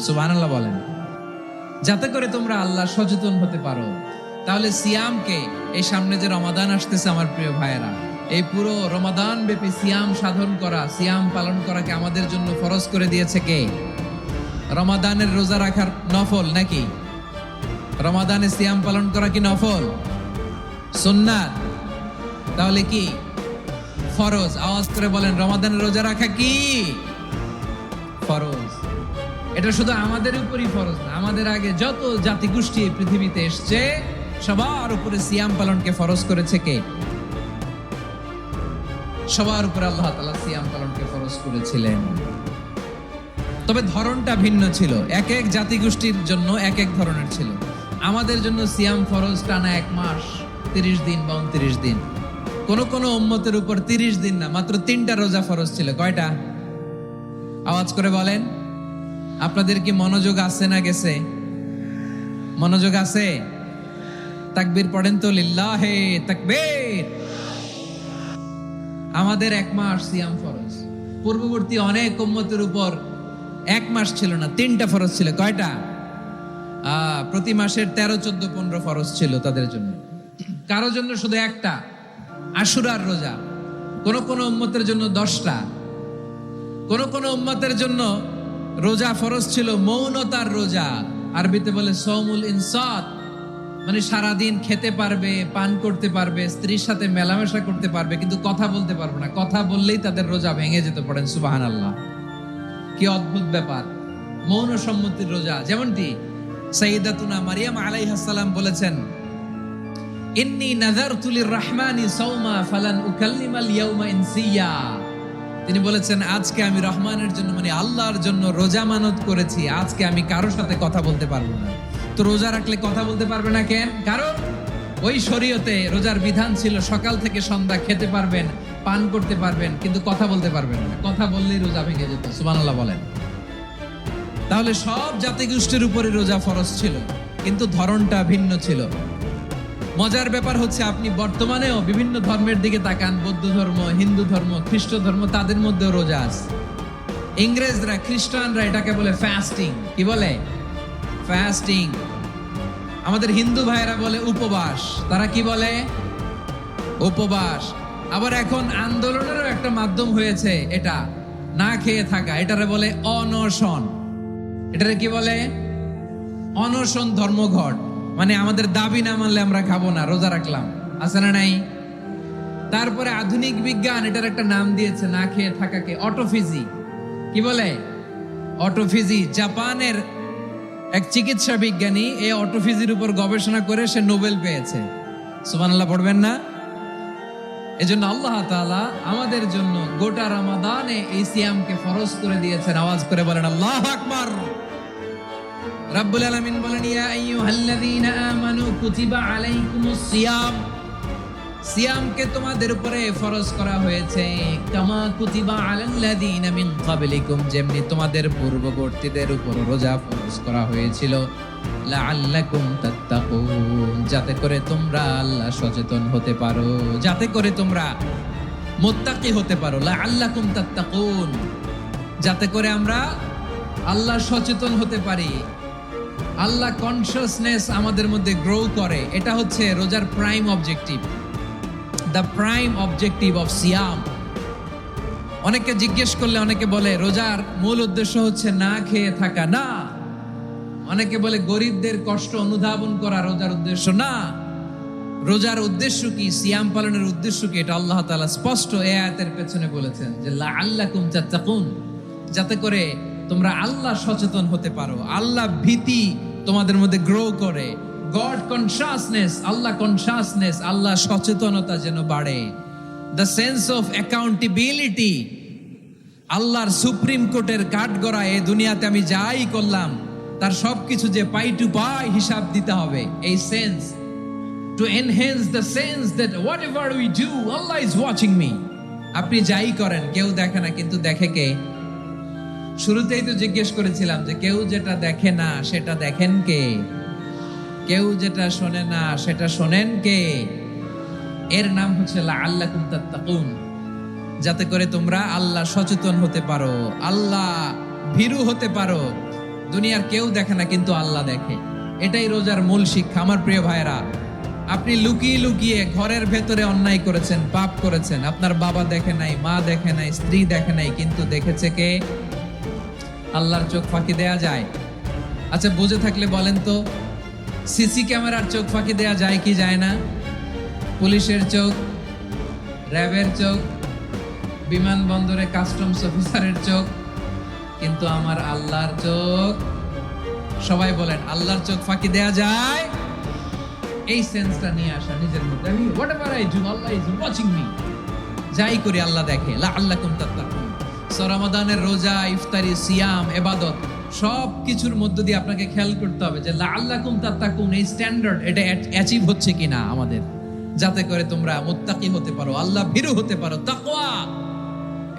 Speaker 1: সুবহানাল্লাহ বলেন, যাতে করে তোমরা আল্লাহ সচেতন হতে পারো। তাহলে সিয়ামকে, এই সামনে যে রমাদান আসতেছে আমার প্রিয় ভাইয়েরা, এই পুরো রমাদান ব্যাপী সিয়াম সাধন করা, সিয়াম পালন করাকে আমাদের জন্য ফরজ করে দিয়েছে কে? রমাদানের রোজা রাখার নফল নাকি? রমাদানে সিয়াম পালন করা কি নফল? সুন্নাত? তাহলে কি ফরজ? আওয়াজ করে বলেন, রমাদানের রোজা রাখা কি ফরজ? এটা শুধু আমাদের উপরই ফরজ না, আমাদের আগে যত জাতিগোষ্ঠী এই পৃথিবীতে এসছে সবার উপরে সিয়াম পালনকে ফরজ করেছে কে? সবার উপরে আল্লাহ তাআলা সিয়াম পালনকে ফরজ করেছিলেন। তবে ধরনটা ভিন্ন ছিল, এক এক জাতিগোষ্ঠীর জন্য এক এক ধরনের ছিল। আমাদের জন্য সিয়াম ফরজ টানা 1 মাস 30 দিন বা 29 দিন। কোন কোন উম্মতের উপর 30 দিন না, মাত্র 3টা রোজা ফরজ ছিল। কয়টা? আওয়াজ করে বলেন। আপনাদের কি মনোযোগ আছে না গেছে? মনোযোগ আছে? তাকবীর পড়েন তো, লিল্লাহে তাকবীর। আমাদের 1 মাস সিয়াম ফরজ। পূর্ববর্তী অনেক উম্মতের উপর 1 মাস ছিল না, 3টা ফরজ ছিল। কয়টা? প্রতি মাসের 13, 14, 15 ফরজ ছিল তাদের জন্য। কারো জন্য শুধু একটা, আশুরার রোজা। কোন কোন উম্মতের জন্য 10টা। কোন কোন উম্মতের জন্য রোজা ফরজ ছিল মৌনতার রোজা, আরবিতে বলে সৌমুল ইনসাত, মানে সারাদিন খেতে পারবে, পান করতে পারবে, স্ত্রীর সাথে মেলামেশা করতে পারবে, কিন্তু কথা বলতে পারবে না। কথা বললেই তাদের রোজা ভেঙে যেতে। পড়েন সুবহানাল্লাহ। কি অদ্ভুত ব্যাপার! মৌন সম্মতির রোজা। যেমনটি সাইয়্যিদাতুনা মারিয়াম আলাইহিস সালাম বলেছেন, ইন্নী নাযারতু লির-রাহমানি সাওমা ফালান উকাল্লিমাল ইয়াওমা ইনসিয়া। তিনি বলেছেন, আজকে আমি রহমানের জন্য, মানে আল্লাহর জন্য রোজা মানত করেছি, আজকে আমি কারোর সাথে কথা বলতে পারবো না। তো রোজা রাখলে কথা বলতে পারবে না কেন? কারণ ওই শরীয়তে রোজার বিধান ছিল সকাল থেকে সন্ধ্যা খেতে পারবেন, পান করতে পারবেন, কিন্তু কথা বলতে পারবেন না। কথা বললেই রোজা ভেঙে যেত। সুবহানাল্লাহ বলেন। তাহলে সব জাতিগোষ্ঠীর উপরে রোজা ফরজ ছিল, কিন্তু ধরনটা ভিন্ন ছিল। মজার ব্যাপার হচ্ছে, আপনি বর্তমানেও বিভিন্ন ধর্মের দিকে তাকান, বৌদ্ধ ধর্ম, হিন্দু ধর্ম, খ্রিস্ট ধর্ম, তাদের মধ্যেও রোজা আছে। ইংরেজরা, খ্রিস্টানরা এটাকে বলে ফাস্টিং। কি বলে? ফাস্টিং। আমাদের হিন্দু ভাইয়েরা বলে উপবাস। তারা কি বলে? উপবাস। আবার এখন আন্দোলনেরও একটা মাধ্যম হয়েছে এটা, না খেয়ে থাকা। এটারে বলে অনশন। এটারে কি বলে? অনশন ধর্মঘট। মানে আমাদের দাবি না মানলে আমরা খাবো না, রোজা রাখলাম। আছে না নাই? তারপরে আধুনিক বিজ্ঞান এটার একটা নাম দিয়েছে না খেয়ে থাকাকে, অটোফিজি। কি বলে? অটোফিজি। জাপানের এক চিকিৎসা বিজ্ঞানী এই অটোফিজির উপর গবেষণা করে সে নোবেল পেয়েছে। সুবহানাল্লাহ পড়বেন না? এজন্য আল্লাহ তাআলা আমাদের জন্য গোটা রমাদানে এই সিয়ামকে ফরজ করে দিয়েছেন। আওয়াজ করে বলেন আল্লাহু আকবার। রাব্বুল আলামিন বলেন, ইয়া আইয়ুহাল্লাযীনা আমানু কুতিবা আলাইকুমুস সিয়াম। সিয়ামকে তোমাদের উপরে ফরজ করা হয়েছে কামা কুতিবা আলাল্লাযীনা মিন ক্বাবলিকুম, যেমনি তোমাদের পূর্ববর্তীদের উপর রোজা ফরজ করা হয়েছিল, লাআল্লাকুম তাত্তাকুন, যাতে করে তোমরা আল্লাহ সচেতন হতে পারো, যাতে করে তোমরা মুত্তাকি হতে পারো। লাআল্লাকুম তাত্তাকুন, যাতে করে আমরা আল্লাহ সচেতন হতে পারি, আল্লাহ কনসিয়াসনেস আমাদের মধ্যে গ্রো করে। এটা হচ্ছে রোজার prime objective, the prime objective of সিয়াম। অনেকে জিজ্ঞেস করলে অনেকে বলে রোজার মূল উদ্দেশ্য হচ্ছে না খেয়ে থাকা। না। অনেকে বলে গরিবদের কষ্ট অনুধাবন করা রোজার উদ্দেশ্য। না। রোজার উদ্দেশ্য কি, সিয়াম পালনের উদ্দেশ্য কি, এটা আল্লাহ তাআলা স্পষ্ট এই আয়াতের পেছনে বলেছেন যে লাআল্লাকুম তাত্তাকুন, যাতে করে তোমরা আল্লাহ সচেতন হতে পারো, আল্লাহ ভীতি তোমাদের মধ্যে গ্রো করে, গড কনসিয়াসনেস, আল্লাহ কনসিয়াসনেস, আল্লাহ সচেতনতা যেন বাড়ে, দ্য সেন্স অফ অ্যাকাউন্টেবিলিটি। আল্লাহর সুপ্রিম কোর্টের কাঠগড়ায় এই দুনিয়াতে আমি যাই করলাম তার সবকিছু যে পাই টু পাই হিসাব দিতে হবে, এই sense, to enhance the sense that whatever we do Allah is watching me. আপনি যাই করেন কেউ দেখে না, কিন্তু দেখে কে? শুরুতেই তো জিজ্ঞেস করেছিলাম যে কেউ যেটা দেখে না সেটা দেখেন কে? কেউ যেটা শোনে না সেটা শোনেন কে? এর নাম হচ্ছে লাআল্লাকুম তাত্তাকুন, যাতে করে তোমরা আল্লাহ সচেতন হতে পারো, আল্লাহ ভীরু হতে পারো। দুনিয়ার কেউ দেখে না, কিন্তু আল্লাহ দেখে। এটাই রোজার মূল শিক্ষা। আমার প্রিয় ভাইরা, আপনি লুকিয়ে লুকিয়ে ঘরের ভেতরে অন্যায় করেছেন, পাপ করেছেন, আপনার বাবা দেখে নাই, মা দেখে নাই, স্ত্রী দেখে নাই, কিন্তু দেখেছে কে? আল্লাহর চোখ ফাঁকি দেয়া যায়? আচ্ছা, বুঝে থাকলে বলেন তো, সিসি ক্যামেরার চোখ ফাঁকি দেয়া যায় কি যায় না? পুলিশের চোখ, র্যাবের চোখ, বিমানবন্দরে কাস্টমস অফিসারের চোখ, কিন্তু আমার আল্লাহর চোখ? সবাই বলেন, আল্লাহর চোখ ফাঁকি দেয়া যায়? এই সেন্সটা নিয়ে আসা নিজের মধ্যে, আমি whatever I do Allah is watching me, যাই করি আল্লাহ দেখে। লাআল্লাকুম তাত্তাকুন। রমাদানের রোজা, ইফতারি, সিয়াম, ইবাদত সব কিছুর মধ্য দিয়ে আপনাকে খেয়াল করতে হবে যে লাআল্লাকুম তাত্তাকুন এই স্ট্যান্ডার্ড এটা অ্যাচিভ হচ্ছে কিনা আমাদের, যাতে করে তোমরা মুত্তাকি হতে পারো, আল্লাহ ভীরু হতে পারো। তাকওয়া,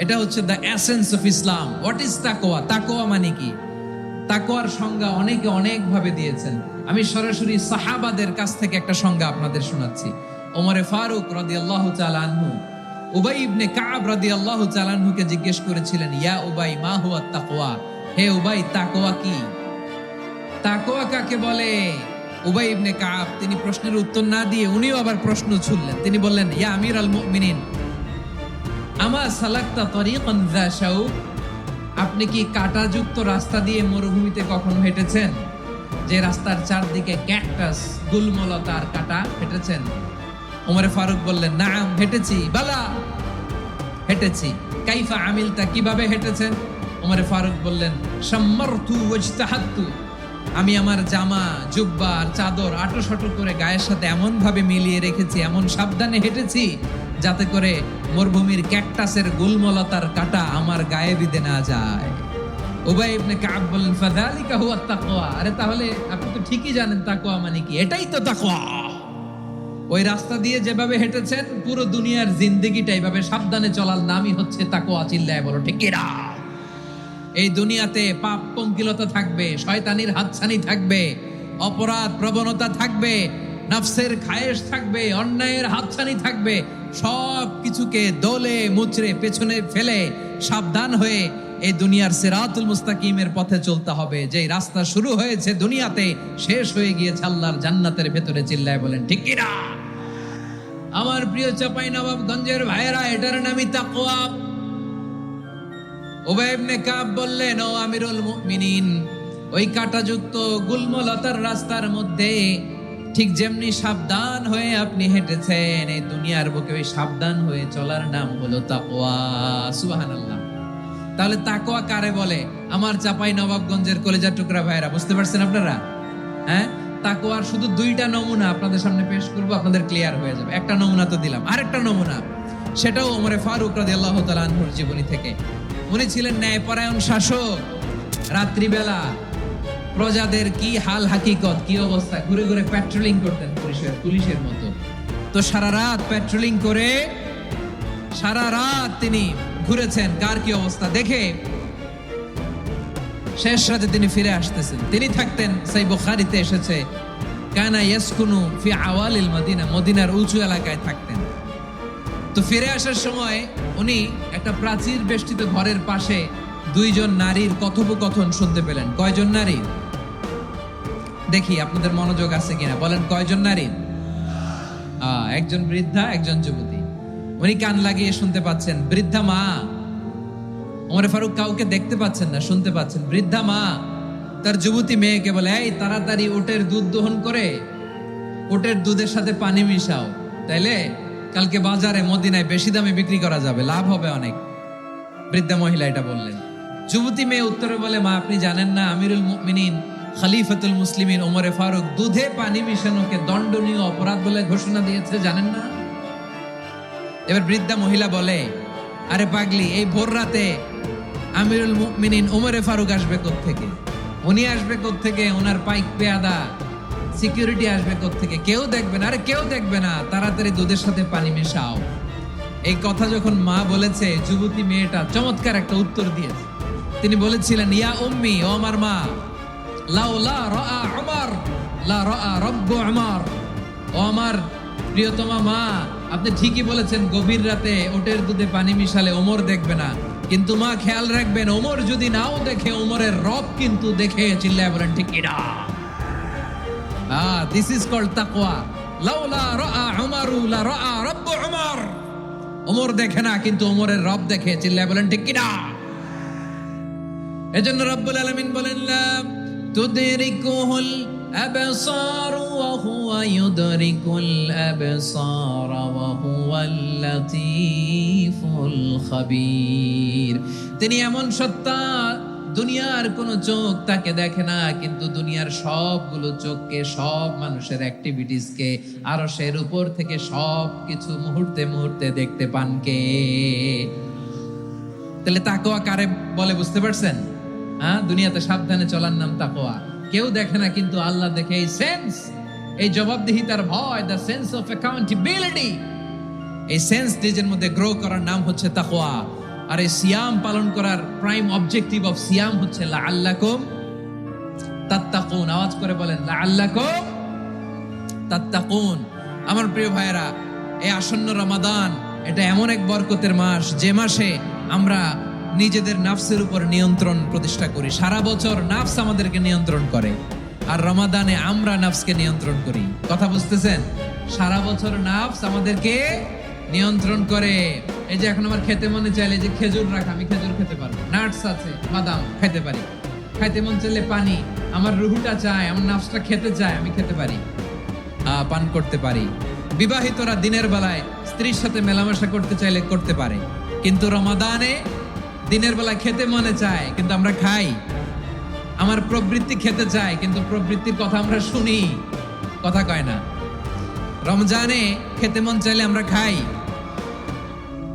Speaker 1: এটা হচ্ছে the essence of Islam. What is তাকওয়া? তাকওয়া মানে কি? তাকওয়ার সংজ্ঞা অনেকে অনেক ভাবে দিয়েছেন। আমি সরাসরি সাহাবাদের কাছ থেকে একটা সংজ্ঞা আপনাদের শোনাচ্ছি। ওমরে ফারুক রাদিয়াল্লাহু তাআলা আনহু উবাই ইবনে কাব রাদিয়াল্লাহু তাআলা আনহুকে জিজ্ঞেস করেছিলেন, ইয়া উবাই মা হুয়া তাকওয়া? হে উবাই, তাকওয়া কি? তাকওয়া কাকে বলে? উবাই ইবনে কাব তিনি প্রশ্নের উত্তর না দিয়ে উনিও আবার প্রশ্ন ছুড়লেন। তিনি বললেন, ইয়া আমিরাল মুমিনিন, আমা সালাকতা তরিকান যা শাউক? আপনি কি কাঁটাযুক্ত রাস্তা দিয়ে মরুভূমিতে কখনো হেঁটেছেন, যে রাস্তার চারদিকে ক্যাকটাস, গুলমলতার কাঁটা? হেঁটেছেন? ওমরে ফারুক বললেন, নাম, হেঁটেছি। বালা, হেঁটেছি। কাইফা আমিলতা, কিভাবে হেঁটেছেন? ওমরে ফারুক বললেন, শাম্মারতু ওয়াজতাহাদতু, আমি আমার জামা, জুব্বা আর চাদর আঁটো-সাঁটো করে গায়ের সাথে এমন ভাবে মিলিয়ে রেখেছি, এমন সাবধানে হেঁটেছি যাতে করে মরুভূমির ক্যাকটাসের গুলমলতার কাঁটা আমার গায়ে বিঁধে না যায়। উবাই ইবনে কাব বললেন, ফাযালিকা হুয়া তাকওয়া। আরে তাহলে আপনি তো ঠিকই জানেন তাকওয়া মানে কি, এটাই তো তাকওয়া। ওই রাস্তা দিয়ে যেভাবে হেঁটেছেন পুরো দুনিয়ার জিন্দেগিটা এইভাবে সাবধানে চলার নামই হচ্ছে তাকওয়া। চিল্লায় বলো ঠিক কিনা? এই দুনিয়াতে পাপ পঙ্কিলতা থাকবে, শয়তানির হাতছানি থাকবে, অপরাধ প্রবণতা থাকবে, নফসের খায়েশ থাকবে, অন্যায়ের হাতছানি থাকবে। সব কিছুকে দোলে মুচড়ে পেছনে ফেলে সাবধান হয়ে এই দুনিয়ার সিরাতুল মুস্তাকিমের পথে চলতে হবে। যে রাস্তা শুরু হয়েছে দুনিয়াতে, শেষ হয়ে গিয়েছে আল্লাহর জান্নাতের ভেতরে। চিল্লায় বলেন ঠিক কিনা? আমার প্রিয় চাঁপাইনবাবগঞ্জের ভাইয়েরা, এটার নামই তাকওয়া। উবাই ইবনে কাব বললেন, ও আমিরুল মুমিনিন, ওই কাঁটাযুক্ত গুলমলতার রাস্তার মধ্যে ঠিক যেমনি সাবধান হয়ে আপনি হেঁটেছেন, এই দুনিয়ার বুকে ওই সাবধান হয়ে চলার নাম হলো তাকওয়া। সুবহানাল্লাহ। তাহলে তাকওয়া কারে বলে? আমার চাঁপাইনবাবগঞ্জের কলেজা টুকরা ভাইয়েরা, বুঝতে পারছেন আপনারা? হ্যাঁ, তাকওয়ার শুধু দুইটা নমুনা আপনাদের সামনে পেশ করব, আপনাদের ক্লিয়ার হয়ে যাবে। একটা নমুনা তো দিলাম, আরেকটা নমুনা, সেটাও ওমরে ফারুক রাদিয়াল্লাহু তাআলা আনহুর জীবনী থেকে। উনি ছিলেন ন্যায়পরায়ণ শাসক। রাত্রিবেলা প্রজাদের কি হাল হাকিকত, কি অবস্থা, ঘুরে ঘুরে প্যাট্রোলিং করতেন পুলিশের মতো। তো সারা রাত পেট্রোলিং করে সারা রাত তিনি ঘুরেছেন কার কি অবস্থা দেখে শেষ রাতে তিনি ফিরে আসতেছেন। তিনি থাকতেন, সেই বুখারীতে এসেছে, কানা ইয়াসকুনু ফি আওয়ালিল মদিনা, মদিনার উঁচু এলাকায় থাকতেন। তো ফিরে আসার সময় উনি একটা প্রাচীর বেষ্টিত ঘরের পাশে দুইজন নারীর কথোপকথন শুনতে পেলেন। কয়জন নারী? দেখি আপনাদের মনোযোগ আছে কিনা, বলেন কয়জন নারী? একজন বৃদ্ধা, একজন যুবতী। উনি কান লাগিয়ে শুনতে পাচ্ছেন। বৃদ্ধা মা, ওমর ফারুক কাউকে দেখতে পাচ্ছেন না, শুনতে পাচ্ছেন। বৃদ্ধা মা তার যুবতী মেয়েকে বলে, এই তাড়াতাড়ি উটের দুধ দহন করে উটের দুধের সাথে পানি মিশাও, তাইলে কালকে বাজারে মদিনায় বেশি দামে বিক্রি করা যাবে, লাভ হবে অনেক। বৃদ্ধা মহিলা এটা বললেন। যুবতী মেয়ে উত্তরে বলে, মা আপনি জানেন না আমিরুল মুমিনিন খলিফাতুল মুসলিমিন ওমর ফারুক দুধে পানি মিশানোকে দণ্ডনীয় অপরাধ বলে ঘোষণা দিয়েছে, জানেন না? এবার বৃদ্ধা মহিলা বলে, আরে পাগলি, এই ভোর রাতে আমিরুল মুমিনিন ওমর ফারুক আসবে কোত্থেকে? উনি আসবে কোত্থেকে? ওনার পাইক পেয়াদা সিকিউরিটি আসবে কোত্থেকে? কেউ দেখবে না। আরে কেউ দেখবে না, তাড়াতাড়ি দুধের সাথে পানি মেশাও। এই কথা যখন মা বলেছে, যুবতী মেয়েটা চমৎকার একটা উত্তর দিয়েছে। তিনি বলেছিলেন, ইয়া উম্মি, ও আমার মা, লাউলা রাআ উমর লা রাআ রব্বু উমর। ও আমার প্রিয়তমা মা, আপনি ঠিকই বলেছেন, গভীর রাতে ওটের দুধে পানি মিশালে ওমর দেখবে না, কিন্তু মা খেয়াল রাখবেন, ওমর যদি নাও দেখে, ওমরের রব কিন্তু দেখে। চিল্লায় বলেন ঠিক কিনা? দিস ইজ কল্ড তাকওয়া। লাউলা রাআ উমরু লা রাআ রব্বু উমর। ওমর দেখে না, কিন্তু ওমরের রব দেখে। চিল্লায় বলেন ঠিক কিনা? এজন্য রব্বুল আলামিন বলেন, লা তুদরিকুহুল আবসার ওয়া হুয়া ইউদরিকুল আবসার ওয়া হুয়াল লাতীফুল খাবীর। তিনি এমন সত্তা, দুনিয়ার কোন চোখ তাকে দেখে না, কিন্তু দুনিয়ার সবগুলো চোখকে, সব মানুষের অ্যাক্টিভিটিসকে আরশের উপর থেকে সব কিছু মুহূর্তে মুহূর্তে দেখতে পান কে? তাহলে তাকওয়া কারে বলে বুঝতে পারছেন? দুনিয়াতে সাবধানে চলার নাম তাকওয়া। কেউ দেখে না, কিন্তু আল্লাহ দেখে। এই সেন্স, এই জবাবদিহিতার ভয়, দ্য সেন্স অফ অ্যাকাউন্টেবিলিটি, এই সেন্স নিজের মধ্যে গ্রো করার নাম হচ্ছে তাকওয়া। আর এই সিয়াম পালন করার প্রাইম অবজেক্টিভ অফ সিয়াম হচ্ছে লাআল্লাকুম তাত্তাকুন। আওয়াজ করে বলেন, লাআল্লাকুম তাত্তাকুন। আমার প্রিয় ভাইয়েরা, এই আসন্ন রমাদান, এটা এমন এক বরকতের মাস, যে মাসে আমরা নিজেদের নাফসের উপর নিয়ন্ত্রণ প্রতিষ্ঠা করি। সারা বছর নাফস আমাদেরকে নিয়ন্ত্রণ করে, আর রমাদানে আমরা নাফসকে নিয়ন্ত্রণ করি। কথা বুঝতেছেন? সারা বছর নাফস আমাদেরকে নিয়ন্ত্রণ করে। এই যে এখন আমার খেতে মনে চাইলে যে খেজুর রাখ, আমি খেজুর খেতে পারবো, নাটস আছে, বাদাম খেতে পারি। খাইতে মন চাইলে পানি, আমার রুহুটা চায়, আমার নাফসটা খেতে চায়, আমি খেতে পারি, পান করতে পারি। বিবাহিতরা দিনের বেলায় স্ত্রীর সাথে মেলামেশা করতে চাইলে করতে পারে, কিন্তু রমাদানে দিনের বেলায় খেতে মনে চায়, কিন্তু আমরা খাই। আমার প্রবৃত্তি খেতে চায়, কিন্তু প্রবৃত্তির কথা আমরা শুনি, কথা কয় না। রমজানে খেতে মন চাইলে আমরা খাই,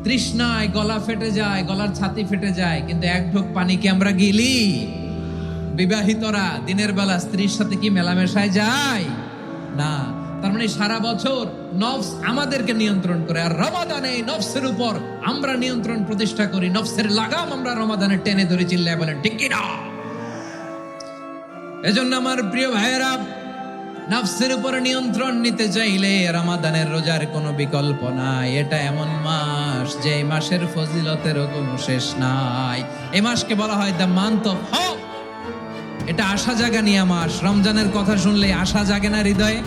Speaker 1: তৃষ্ণায় গলা ফেটে যায়, গলার ছাতি ফেটে যায়, কিন্তু এক ঢোক পানিকে আমরা গিলি। বিবাহিতরা দিনের বেলা স্ত্রীর সাথে কি মেলামেশায় যায়? না। তার মানে সারা বছর নফস আমাদেরকে নিয়ন্ত্রণ করে, আর রমাদানে এই নফসের উপর আমরা নিয়ন্ত্রণ প্রতিষ্ঠা করি। নফসের লাগাম আমরা রমাদানে টেনে ধরে। চিল্লায় বলেন ঠিক কিনা? এজন্য আমার প্রিয় ভাইয়েরা, নফসের উপর নিয়ন্ত্রণ নিতে চাইলে রমাদানের রোজার কোনো বিকল্প নাই। এটা এমন মাস, যে মাসের ফজিলতেরও কোনো শেষ নাই। এই মাসকে বলা হয় দ্য মান্থ অফ হোপ। এটা আশা জাগানিয়া মাস। রমজানের কথা শুনলে আশা জাগে না হৃদয়ে?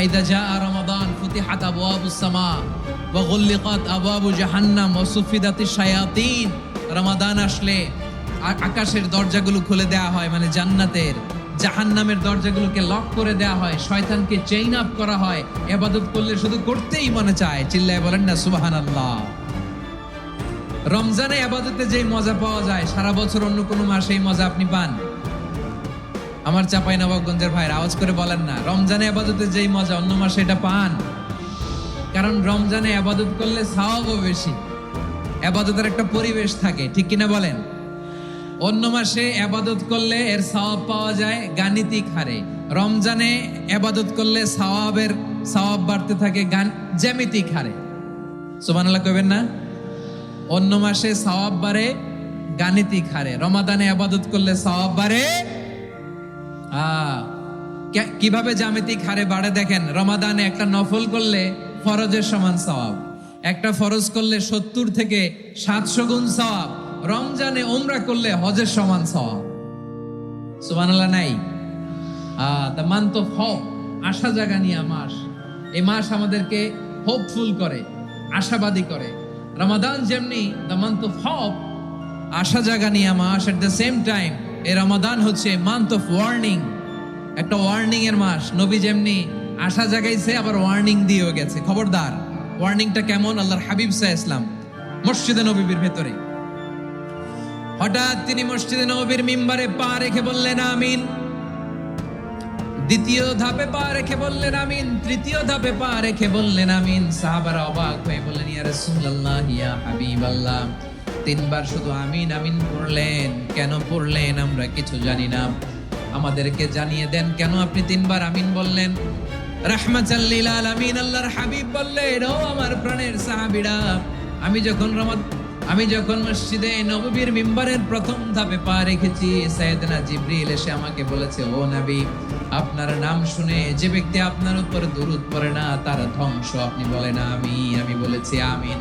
Speaker 1: ইদা জাআ রমাদান ফুতিহাত আবওয়াবুস সামা ওয়া গুল্লিকাত আবওয়াবু জাহান্নাম ওয়া সুফিদাতিশ শায়াতিন। রমাদান আসলে আকাশের দরজাগুলো খুলে দেয়া হয়, মানে জান্নাতের। জাহান্নামের দরজাগুলোকে লক করে দেয়া হয়, শয়তানকে চেইন আপ করা হয়। ইবাদত করলে শুধু করতেই মনে চায়। চিল্লায় বলেন না সুবহানাল্লাহ। রমজানে ইবাদতে যেই মজা পাওয়া যায়, সারা বছর অন্য কোনো মাসে এই মজা আপনি পান? আমার চাঁপাইনবাবগঞ্জের ভাইরা আওয়াজ করে বলেন না, রমজানে ইবাদতে যেই মজা অন্য মাসে এটা পান? কারণ রমজানে ইবাদত করলে সওয়াবও বেশি, ইবাদতের একটা পরিবেশ থাকে, ঠিক কিনা বলেন? অন্য মাসে ইবাদত করলে এর সওয়াব পাওয়া যায় গাণিতিক হারে, রমজানে ইবাদত করলে সওয়াবের সওয়াব বাড়তে থাকে জ্যামিতিক হারে। সুবহানাল্লাহ কইবেন না? অন্য মাসে সওয়াব বাড়ে গাণিতিক হারে, রমাদানে ইবাদত করলে সওয়াব বাড়ে কিভাবে জ্যামিতিক হারে বাড়ে দেখেন। রমাদানে একটা নফল করলে ফরজের সমান সওয়াব, একটা ফরজ করলে 70 থেকে 700 গুণ সওয়াব, রমজানে উমরা করলে হজের সমান সওয়াব। সুবহানাল্লাহ নাই? দ্য মান্থ অফ হোপ, আশা জাগানিয়া মাস। এই মাস আমাদেরকে হোপফুল করে, আশাবাদী করে। রমাদান যেমনি দ্য মান্থ অফ হোপ, আশা জাগানিয়া মাস, এট দ্য সেম টাইম এই রমাদান হচ্ছে মান্থ অফ ওয়ার্নিং, একটা ওয়ার্নিং এর মাস। নবী যেমনি আশা জাগাইছে, আবার ওয়ার্নিং দিয়েও গেছে, খবরদার। ওয়ার্নিংটা কেমন? আল্লাহর হাবিব সাল্লাল্লাহু আলাইহি ওয়াসাল্লাম মসজিদে নববীর ভেতরে হঠাৎ তিনি মসজিদে নববীর মিম্বারে পা রেখে বললেন আমিন। দ্বিতীয় ধাপে পা রেখে বললেন আমিন, তৃতীয় ধাপে পা রেখে বললেন আমিন। সাহাবারা অবাক হয়ে বললেন, ইয়া রাসূলুল্লাহ, ইয়া হাবিবাল্লাহ, 3 বার শুধু আমিন আমিন পড়লেন, কেন পড়লেন আমরা কিছু জানি না, আমাদেরকে জানিয়ে দেন কেন আপনি 3 বার আমিন বললেন। রাহমাতাল লিল আলামিন আল্লাহর হাবিব বললেন, ও আমার প্রাণের সাহাবীরা, আমি যখন মসজিদে নববীর মিম্বারের প্রথম ধাপে পা রেখেছি, সাইয়েদনা জিবরিল এসে আমাকে বলেছে, ও নবী, আপনার নাম শুনে যে ব্যক্তি আপনার উপর দুরূদ পড়ে না তার ধ্বংস। আপনি বলেন আমি বলেছি আমিন।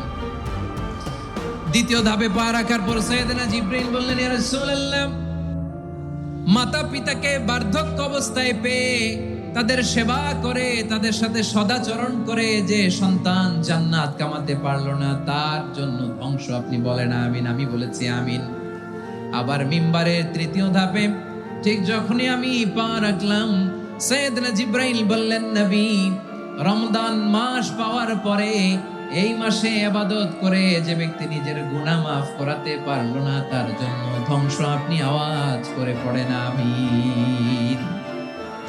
Speaker 1: দ্বিতীয় ধাপে পা রাখার পর সাইয়েদনা জিবরিল বললেন, ইয়া রাসূলুল্লাহ, মাতা পিতাকে বার্ধক্য অবস্থায় পেয়ে তাদের সেবা করে, তাদের সাথে সদাচরণ করে যে সন্তান জান্নাত কামাতে পারলো না, তার জন্য ধ্বংস। আপনি বলেন আমিন। আমি বলেছি আমিন। আবার মিম্বারের তৃতীয় ধাপে ঠিক যখনই আমি পা রাখলাম, সাইয়েদনা জিবরাইল বললেন, নবী, রমজান মাস পাওয়ার পরে এই মাসে ইবাদত করে যে ব্যক্তি নিজের গুনাহ মাফ করাতে পারলো না, তার জন্য ধ্বংস। আপনি আওয়াজ করে পড়েন আমিন।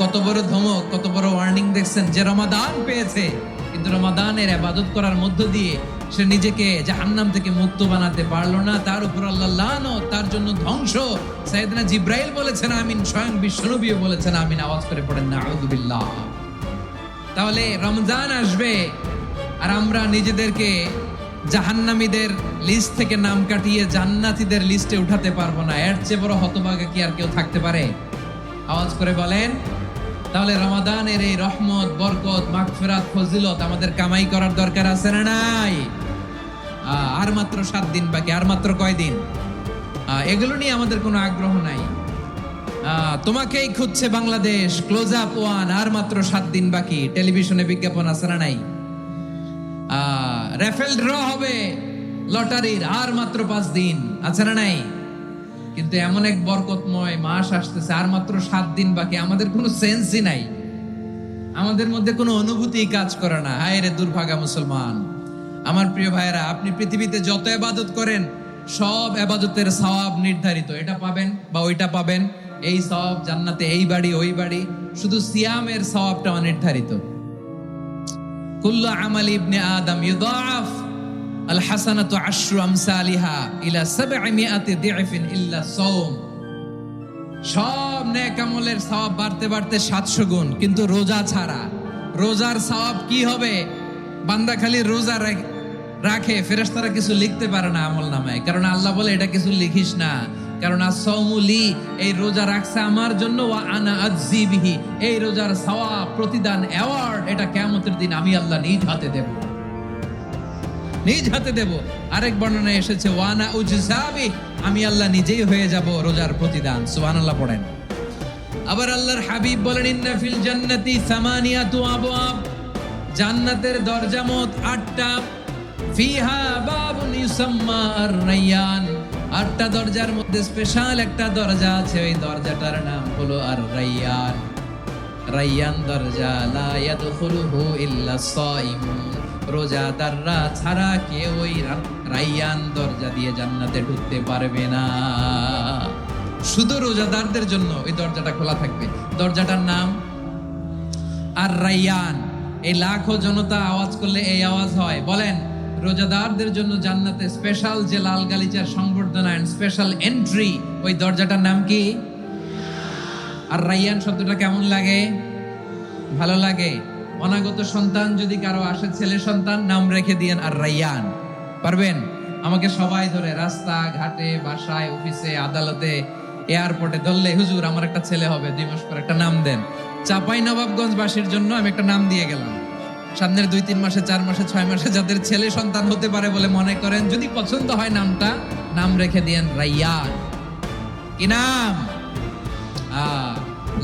Speaker 1: কত বড় ধমক, কত বড় ওয়ার্নিং দেখছেন। যে রমাদান পেয়েছে, কিন্তু রমাদানের ইবাদত করার মধ্য দিয়ে সে নিজেকে জাহান্নাম থেকে মুক্ত বানাতে পারলো না, তার উপর আল্লাহ লানত, তার জন্য ধ্বংস। সাইয়েদনা জিবরাইল বলেছেন আমিন, স্বয়ং বিশ্বনবীও বলেছেন আমিন। আওয়াজ করে পড়েন নাউযু বিল্লাহ। তাহলে রমজান আসবে আর আমরা নিজেদেরকে জাহান্নামীদের লিস্ট থেকে নাম কাটিয়ে জান্নাতীদের লিস্টে উঠাতে পারবো না। এর চেয়ে বড় হতভাগা কি আর কেউ থাকতে পারে? আওয়াজ করে বলেন। তাহলে রমাদানের এই রহমত, বরকত, মাগফিরাত, ফজিলত আমাদের কামাই করার দরকার আছে না নাই? আর মাত্র 7 দিন বাকি। আর মাত্র কয় দিন? এগুলো নিয়ে আমাদের কোনো আগ্রহ নাই। তোমাকেই খুঁজছে বাংলাদেশ, ক্লোজ আপ 1, আর মাত্র 7 দিন বাকি। টেলিভিশনে বিজ্ঞাপন আছে না নাই? রেফেল ড্র হবে লটারির, আর মাত্র 5 দিন আছে না নাই? কিন্তু এমন এক বরকতময় মাস আসতেছে, আর মাত্র 7 দিন বাকি। আমাদের কোনো সেন্সই নাই, আমাদের মধ্যে কোনো অনুভূতি কাজ করে না। হায় রে দুর্ভাগা মুসলমান। আমার প্রিয় ভাইরা, আপনি পৃথিবীতে যত ইবাদত করেন, সব ইবাদতের সওয়াব নির্ধারিত। এটা পাবেন বা ওইটা পাবেন, এই সওয়াব জান্নাতে, এই বাড়ি ওই বাড়ি। শুধু সিয়ামের সওয়াবটা অনির্ধারিত। কুল্লু আমাল ইবনে আদম ইউদাআফ আল হাসানাতু আশরু আমসালিহা ইলা 700 দি'ফিন ইল্লা সাওম। সব নেক আমলের সওয়াব বাড়তে বাড়তে 700 গুণ, কিন্তু রোজা ছাড়া। রোজার সওয়াব কি হবে? বান্দা খালি রোজা রাখে, ফেরেশতারা কিছু লিখতে পারে না আমলনামায়, কারণ আল্লাহ বলে এটা কিছু লিখিস না, কারণ আস-সাওমু লি, এই রোজা রাখছে আমার জন্য, ওয়া আনা আজজি বিহি, এই রোজার সওয়াব, প্রতিদান, অ্যাওয়ার্ড, এটা কিয়ামতের দিন আমি আল্লাহ নিজ হাতে দেব, নিজ হাতে দেব। আরেক বর্ণনায় এসেছে ওয়ানা উজসাবি, আমি আল্লাহ নিজেই হয়ে যাব রোজার প্রতিদান। সুবহানাল্লাহ পড়েন। আবার আল্লাহর হাবিব বলেন, ইন্না ফিল জান্নাতি সামানিয়াতু আবওয়াব, জান্নাতের দরজা মোট 8টা। ফিহা বাবুন ইউসাম্মা আর-রায়্যান, 8টা দরজার মধ্যে স্পেশাল একটা দরজা আছে, ওই দরজাটার নাম হলো আর-রায়্যান। রায়্যান দরজা, লা ইয়াদখুলুহু ইল্লা সাইমুন, রোজাদাররা ছাড়া কেউ ওই রায়্যান দরজা দিয়ে জান্নাতে ঢুকতে পারবে না। শুধু রোজাদারদের জন্য ওই দরজাটা খোলা থাকবে। দরজাটার নাম আর-রায়্যান। এই লাখো জনতা আওয়াজ করলে এই আওয়াজ হয়। বলেন, রোজাদারদের জন্য জান্নাতে স্পেশাল যে লাল গালিচার সংবর্ধনা এন্ড স্পেশাল এন্ট্রি, ওই দরজাটার নাম কি? আর রায়্যান শব্দটা কেমন লাগে? ভালো লাগে। অনাগত সন্তান যদি কারো আসে, ছেলে সন্তান, নাম রেখে দিয়েন আর রাইয়ান। পারবেন? আমাকে সবাই ধরে রাস্তা ঘাটে, বাসায়, অফিসে, আদালতে, এয়ারপোর্টে ধরলে, হুজুর আমার একটা ছেলে হবে 2 মাস পর, একটা নাম দেন। চাপাই নবাবগঞ্জবাসীর জন্য আমি একটা নাম দিয়ে গেলাম। সামনের 2-3 মাসে, 4 মাসে, 6 মাসে যাদের ছেলে সন্তান হতে পারে বলে মনে করেন, যদি পছন্দ হয় নামটা, নাম রেখে দিয়েন রাইয়ান। কি নাম?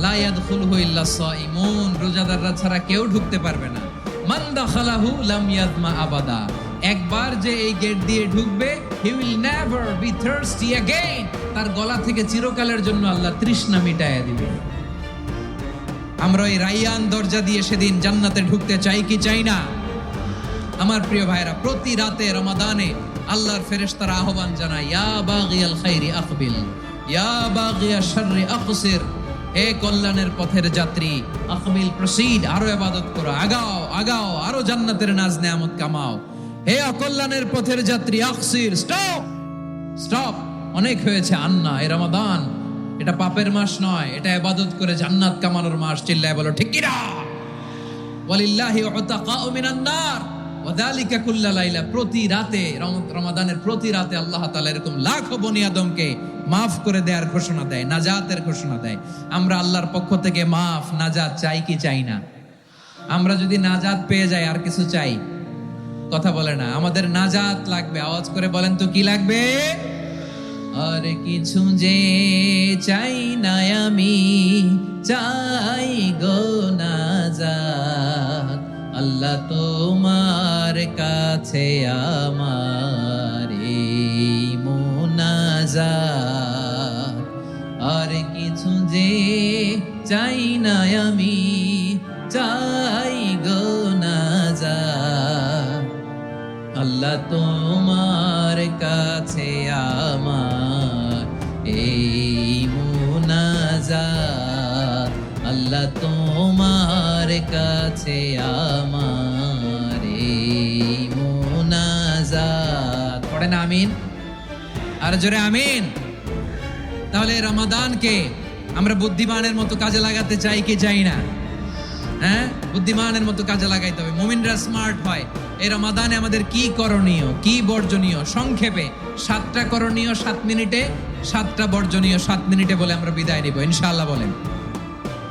Speaker 1: লা ইয়াদখুলহু ইল্লা সাইমুন, রোজাদাররা ছাড়া কেউ ঢুকতে পারবে না। মান দাখালাহু লাম ইয়াজমা আবাদা, একবার যে এই গেট দিয়ে ঢুকবে, he will never be thirsty again, তার গলা থেকে চিরকালের জন্য আল্লাহ তৃষ্ণা মিটায়া দিবে। আমরা এই রাইয়ান দরজা দিয়ে সেদিন জান্নাতে ঢুকতে চাই কি চাই না? আমার প্রিয় ভাইরা, প্রতি রাতে রমাদানে আল্লাহর ফেরেশতারা আহ্বান জানায়, ইয়া বাগিয়াল খাইরি আকবিল, ইয়া বাগিয়াশ শাররি আকসির, হে কল্যাণের পথের যাত্রী, আকবিল প্রসিড, আরো ইবাদত করো, আগাও আগাও, আরো জান্নাতের নাজ নেয়ামত কামাও। হে অকল্যাণের পথের যাত্রী, আকসির, স্টপ স্টপ, অনেক হয়েছে। আন্না, এই রমাদান এটা পাপের মাস নয়, এটা ইবাদত করে জান্নাত কামানোর মাস। চিল্লায় বলো ঠিক কি না? ওয়ালিল্লাহি উতাকাউ মিনান নার ওয়া যালিকা কুল্লা লাইলা, প্রতি রাতে, রমাদানের প্রতি রাতে আল্লাহ তাআলা এরকম লাখো বনি আদমকে মাফ করে দেওয়ার ঘোষণা দেয়, নাজাতের ঘোষণা দেয়। আমরা আল্লাহর পক্ষ থেকে মাফ, নাজাত চাই কি চাই না? আমরা যদি নাজাত পেয়ে যাই আর কিছু চাই? কথা বলে না। আমাদের নাজাত লাগবে, আওয়াজ করে বলেন তো কি লাগবে? আর কিছু যে চাই না আমি, চাই গো নাজাত, আল্লাহ তোমার কাছে আমার এই মুনাজাত। আর কিছু যে চাই না আমি, চাই গো নাজাত, আল্লাহ তোমার কাছে আমার এই মুনাজাত, আল্লাহ তোমার কাছে আমার এই মুনাজাত। পড়েন আমিন, আর জোরে আমিন। তাহলে রমাদানকে আমরা বুদ্ধিমানের মতো কাজে লাগাতে চাই কি চাই না? হ্যাঁ, বুদ্ধিমানের মতো কাজে লাগাইতে হবে। মুমিনরা স্মার্ট হয়। এই রমাদানে আমাদের কি করণীয়, কি বর্জনীয়, সংক্ষেপে 7টা করণীয় 7 মিনিটে, 7টা বর্জনীয় 7 মিনিটে বলে আমরা বিদায় নিব ইনশাআল্লাহ। বলেন,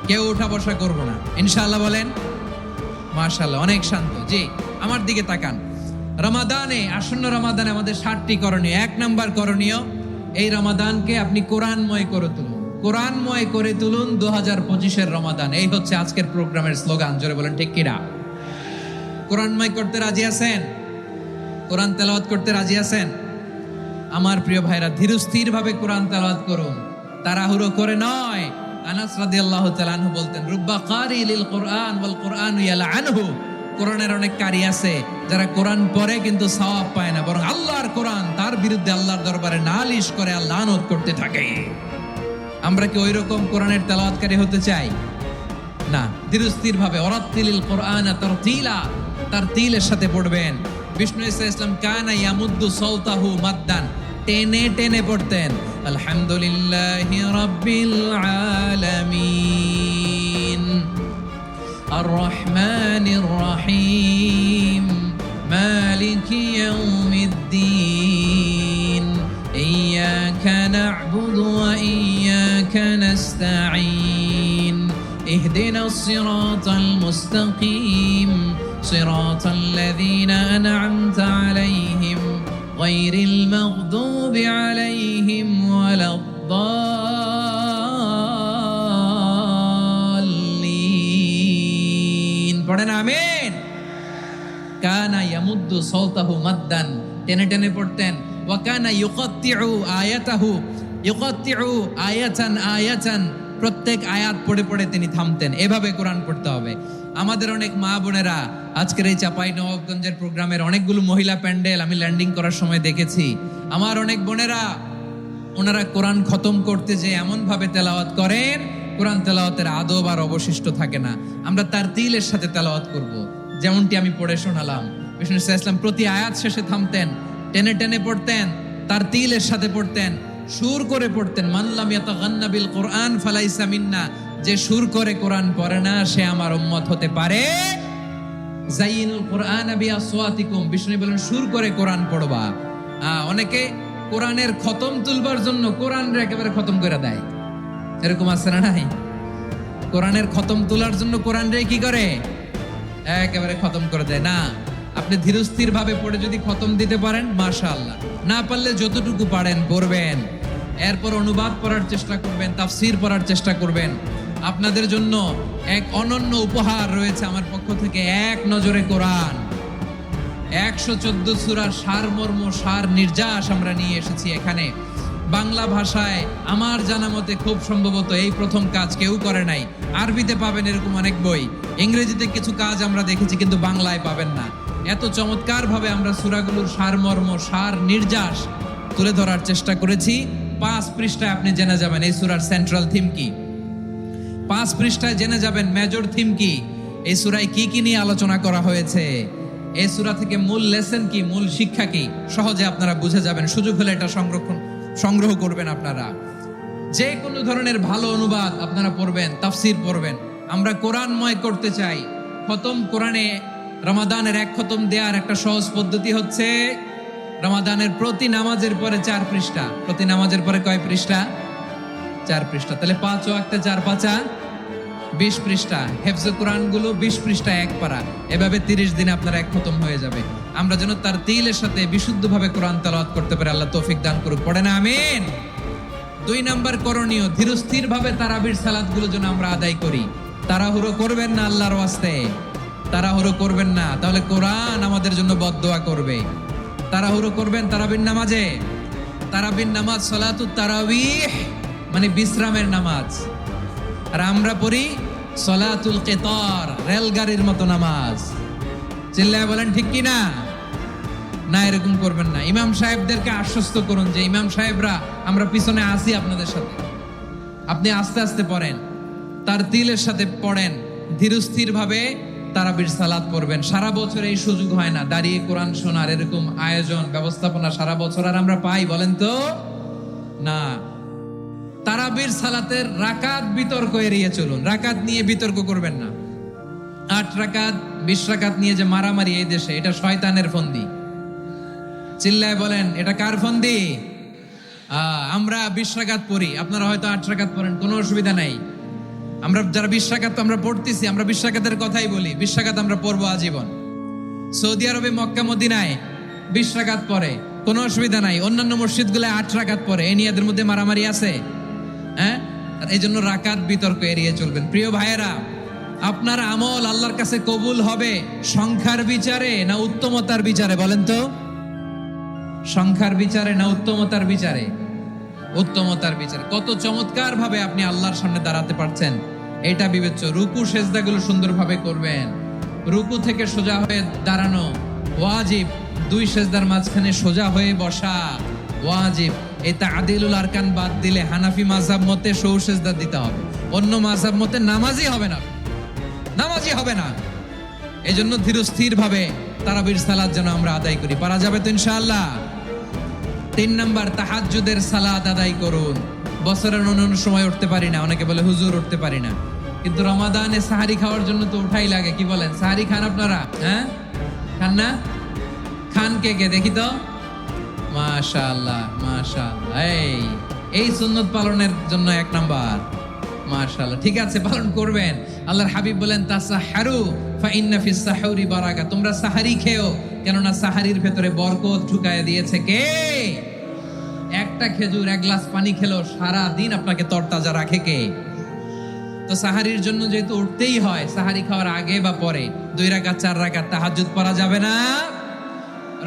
Speaker 1: কেউ উঠা বসা করবো না ইনশাআল্লাহ। বলেন মাশাআল্লাহ, অনেক শান্ত। জি, আমার দিকে তাকান। রমাদানে, আসন্ন রমাদানে আমাদের 7টি করণীয়। 1 নাম্বার করণীয়, এই রমাদানকে আপনি কোরআনময় করে তুলুন। কোরআনময় করে তুলুন 2025-এর রমাদান। এই হচ্ছে আজকের প্রোগ্রামের স্লোগান। জোরে বলেন ঠিক কিনা? কোরআনময় করতে রাজি আছেন? কোরআন তেলাওয়াত করতে রাজি আছেন? আমার প্রিয় ভাইরা, ধীরস্থির ভাবে কোরআন তেলাওয়াত করুন, তাড়াহুড়ো করে নয়। আনাস রাদিয়াল্লাহু তাআলা আনহু বলতেন, রুব্বা কারি লিল কোরআন ওয়াল কোরআনু ইয়ালআনহু, কোরআনের অনেক কারি আছে যারা কোরআন পড়ে কিন্তু সওয়াব পায় না, বরং আল্লাহর কোরআন তার বিরুদ্ধে আল্লাহর দরবারে নালিশ করে আর লানত করতে থাকে। আমরা কি ওই রকম কোরআনের তেলাওয়াতকারী হতে চাই? না। ধীরস্থির ভাবে, ওয়ারাত্তিলিল কোরআনা তারতিলা, তারতিলের সাথে পড়বেন। বিষ্ণু ইসা ইসলাম কানা ইয়ামুদ্দু সাওতাহু মাদ্দান, টেনে টেনে পড়তেন। আলহামদুলিল্লাহি রাব্বিল আলামিন আর রহমানির রহিম মালিকি ইয়াউমিদ্দিন ইয়্যাকা না'বুদু ওয়া ইয়্যাকা নাস্তাঈন ইহদিনাস সিরাতাল মুস্তাকিম সিরাতাল লাযীনা আন'আমতা আলাইহিম গায়রিল মাগদুবি আলাইহিম ওয়ালাদ-দাল্লিন। পড়েন আমিন। কানা ইয়ামুদ্দু সাওতাহু মাদ্দান, টেনে টেনে পড়তেন। ওয়া কানা ইউকাত্তিউ আয়াতাহু, ইউকাত্তিউ আয়াতান আয়াতান, প্রত্যেক আয়াত পড়ে পড়ে তিনি থামতেন। এভাবে কোরআন পড়তে হবে। আমাদের অনেক মা বোনেরা, আজকের এই চাপাই নবাবগঞ্জের প্রোগ্রামের অনেকগুলো মহিলা প্যান্ডেল আমি ল্যান্ডিং করার সময় দেখেছি। আমার অনেক বোনেরা, ওনারা কোরআন খতম করতে যে এমন ভাবে তেলাওয়াত করেন, কোরআন তেলাওয়াতের আদব আর অবশিষ্ট থাকে না। আমরা তারতিলের সাথে তেলাওয়াত করব, যেমনটি আমি পড়ে শোনালাম। বিষ্ণু ইসলাম প্রতি আয়াত শেষে থামতেন, টেনে টেনে পড়তেন, তারতিলের সাথে পড়তেন, সুর করে পড়তেন। মানলাম ইয়াতাগান্না বিল কোরআন ফালাইসা মিন্না, যে সুর করে কোরআন পড়ে না সে আমার উম্মত হতে পারে যাইয়িনুল কুরআনা বিআসওয়াতিকুম, বিষ্ণু বলেন সুর করে কোরআন পড়বা। অনেকে কোরআনের খতম তুলবার জন্য কোরআনরে একেবারে খতম করে দেয়, এরকম আছে না নাই? কোরআনের খতম তোলার জন্য কোরআনরে কি করে? একেবারে খতম করে দেয় না। আপনি ধীরস্থির ভাবে পড়ে যদি খতম দিতে পারেন মাশাআল্লাহ, না পারলে যতটুকু পারেন পড়বেন, এরপর অনুবাদ পড়ার চেষ্টা করবেন, তাফসীর পড়ার চেষ্টা করবেন। আপনাদের জন্য এক অনন্য উপহার রয়েছে আমার পক্ষ থেকে, এক নজরে কোরআন 114 সূরার সারমর্ম, সার নির্যাস আমরা নিয়ে এসেছি এখানে বাংলা ভাষায়। আমার জানা মতে খুব সম্ভবত এই প্রথম কাজ কেউ করে নাই। আরবিতে পাবেন এরকম অনেক বই, ইংরেজিতে কিছু কাজ আমরা দেখেছি, কিন্তু বাংলায় পাবেন না। এত চমৎকার ভাবে আমরা সূরাগুলোর সারমর্ম, সার নির্যাস তুলে ধরার চেষ্টা করেছি। 5 পৃষ্ঠায় আপনি জেনে যাবেন এই সূরার সেন্ট্রাল থিম কি, 5 পৃষ্ঠায় জেনে যাবেন মেজর থিম কি, এই সূরায় কি কি নিয়ে আলোচনা করা হয়েছে, এই সূরা থেকে মূল লেসন কি, মূল শিক্ষা কি, সহজে আপনারা বুঝে যাবেন। সুযোগ হলে এটা সংগ্রহ করবেন। আপনারা যে কোনো ধরনের ভালো অনুবাদ আপনারা পড়বেন, তাফসীর পড়বেন। আমরা কোরআনময় করতে চাই। খতম কোরআনে রমাদানের 1 খতম দেওয়ার একটা সহজ পদ্ধতি হচ্ছে রমাদানের প্রতি নামাজের পরে 4 পৃষ্ঠা। প্রতি নামাজের পরে কয় পৃষ্ঠা? 4 পৃষ্ঠা। তাহলে 5 ওয়াক্তে 4 পাঁচা 20 পৃষ্ঠা। হেফজে কোরআন গুলো 20 পৃষ্ঠা 1 পারা, এভাবে 30 দিনে আপনার 1 খতম হয়ে যাবে। আমরা যেন তার তিলের সাথে বিশুদ্ধভাবে কোরআন তেলাওয়াত করতে পারি, আল্লাহ তৌফিক দান করুক। পড়ে না আমিন। 2 নাম্বার করণীয়, ধীরস্থির ভাবে তারাবির সালাত গুলো যেন আমরা আদায় করি। তাড়াহুড়ো করবেন না আল্লাহর ওয়াস্তে, তাড়াহুড়ো করবেন না, তাহলে কোরআন আমাদের জন্য বদদোয়া করবে। তাড়াহুড়ো করবেন তারাবির নামাজে। তারাবির নামাজ সালাতুত তারাবিহ মানে বিশ্রামের নামাজ, আর আমরা পড়ি সালাতুল কিতার, রেলগাড়ির মতো নামাজ। চিল্লায় বলেন ঠিক কি না? না, এরকম করবেন না। ইমাম সাহেবদেরকে আশ্বস্ত করুন যে ইমাম সাহেবরা আমরা পিছনে আসি আপনাদের সাথে, আপনি আস্তে আস্তে পড়েন, তার তিলের সাথে পড়েন, ধীরস্থির ভাবে তারাবির সালাত পড়বেন। সারা বছর এই সুযোগ হয় না, দাঁড়িয়ে কোরআন শোনার এরকম আয়োজন ব্যবস্থাপনা সারা বছর আর আমরা পাই বলেন তো? না। তারাবির সালাতের রাকাত বিতর্ক এড়িয়ে চলুন, রাকাত নিয়ে বিতর্ক করবেন না। 8 রাকাত 20 রাকাত নিয়ে যে মারামারি এই দেশে, এটা শয়তানের ফন্দি। চিল্লায় বলেন এটা কার ফন্দি? আমরা 20 রাকাত পড়ি, আপনারা হয়তো 8 রাকাত পড়েন, কোনো অসুবিধা নাই। আমরা যারা 20 রাকাত তো আমরা পড়তেছি, আমরা 20 রাকাতের কথাই বলি, 20 রাকাত আমরা পড়বো আজীবন। সৌদি আরবে মক্কা মদিনায় 20 রাকাত পড়ে, কোনো অসুবিধা নাই। অন্যান্য মসজিদ গুলো 8 রাকাত পড়ে, এই নিয়ে এদের মধ্যে মারামারি আছে? হ্যাঁ, এই জন্য রাকাত বিতর্ক এড়িয়ে চলবেন। প্রিয় ভাইয়েরা, আপনার আমল আল্লাহর কাছে কবুল হবে সংখ্যার বিচারে না উত্তমতার বিচারে বলেন তো? সংখ্যার বিচারে না উত্তমতার বিচারে? উত্তমতার বিচারে। কত চমৎকার ভাবে আপনি আল্লাহর সামনে দাঁড়াতে পারছেন এটা বিবেচ্য। রুকু সেজদাগুলো সুন্দরভাবে করবেন, রুকু থেকে সোজা হয়ে দাঁড়ানো ওয়াজিব, 2 সেজদার মাঝখানে সোজা হয়ে বসা ওয়াজিব। এই তাআদিলুল আরকান বাদ দিলে হানাফি মাযহাব মতে সৌ সেজদা দিতে হবে, অন্য মাযহাব মতে নামাজই হবে না, নামাজই হবে না। এজন্য ধীরস্থির ভাবে তারাবির সালাত যেন আমরা আদায় করি। পারা যাবে তো ইনশাআল্লাহ? 3 নাম্বার, তাহাজ্জুদের সালাত আদায় করুন। বছরের অন্য সময় উঠতে পারি না, অনেকে বলে হুজুর উঠতে পারি না, কিন্তু রমাদানে সাহারি খাওয়ার জন্য তো উঠাই লাগে। কি বলেন, সাহারি খান আপনারা? হ্যাঁ, খান না? খান কে কে দেখি তো? মাশাআল্লাহ মাশাআল্লাহ। এই সুন্নত পালনের জন্য 1 নাম্বার। মাশাআল্লাহ, ঠিক আছে, পালন করবেন। আল্লাহর হাবিব বলেন তাসাহহারু ফা ইন্না ফিস সাহুরি বারাকা, তোমরা সাহারি খেও, কেননা সাহারির ভেতরে বরকত ঢুকায় দিয়েছে কে? একটা খেজুর 1 গ্লাস পানি খেলো সারা দিন আপনাকে তরতাজা রাখে কে? তো সাহারির জন্য যেহেতু উঠতেই হয়, সাহারি খাওয়ার আগে বা পরে 2 রাকাত 4 রাকাত তাহাজ্জুদ পড়া যাবে না?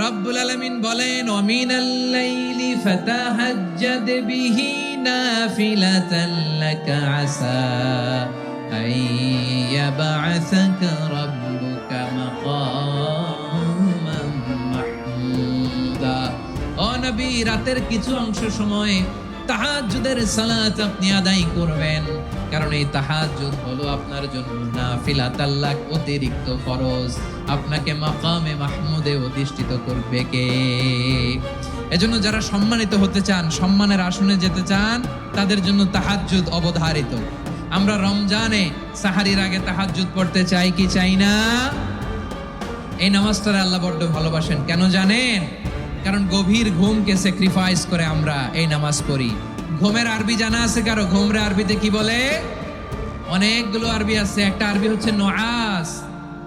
Speaker 1: রব্বুল আলামিন বলেন ওয়ামিনাল লাইলি ফাতাহাজ্জাদ বিহি নাফিলাতান লাকা আসা আইয়াবআসাকা রাব্বুকা মাকামান মাহমুদা। ও নবী, রাতের কিছু অংশ সময় তাহাজ্জুদের সালাত আপনি আদায় করবেন, কারণ এই তাহাজ্জুদ হলো আপনার জন্য নাফিলাতাল লাক, অতিরিক্ত ফরজ। আপনাকে মাকামে মাহমুদে অধিষ্ঠিত করবে কে? এজন্য যারা সম্মানিত হতে চান, সম্মানের আসনে যেতে চান, তাদের জন্য তাহাজ্জুদ অবধারিত। আমরা রমজানে সাহারির আগে তাহাজ্জুদ পড়তে চাই কি চাই না? এই নামাজটারে আল্লাহ বড্ড ভালোবাসেন। কেন জানেন? কারণ গভীর ঘুমকে স্যাক্রিফাইস করে আমরা এই নামাজ পড়ি। ঘুমের আরবি জানা আছে কারো? ঘুমের আরবিতে কি বলে? অনেকগুলো আরবি আছে। একটা আরবি হচ্ছে নুআস,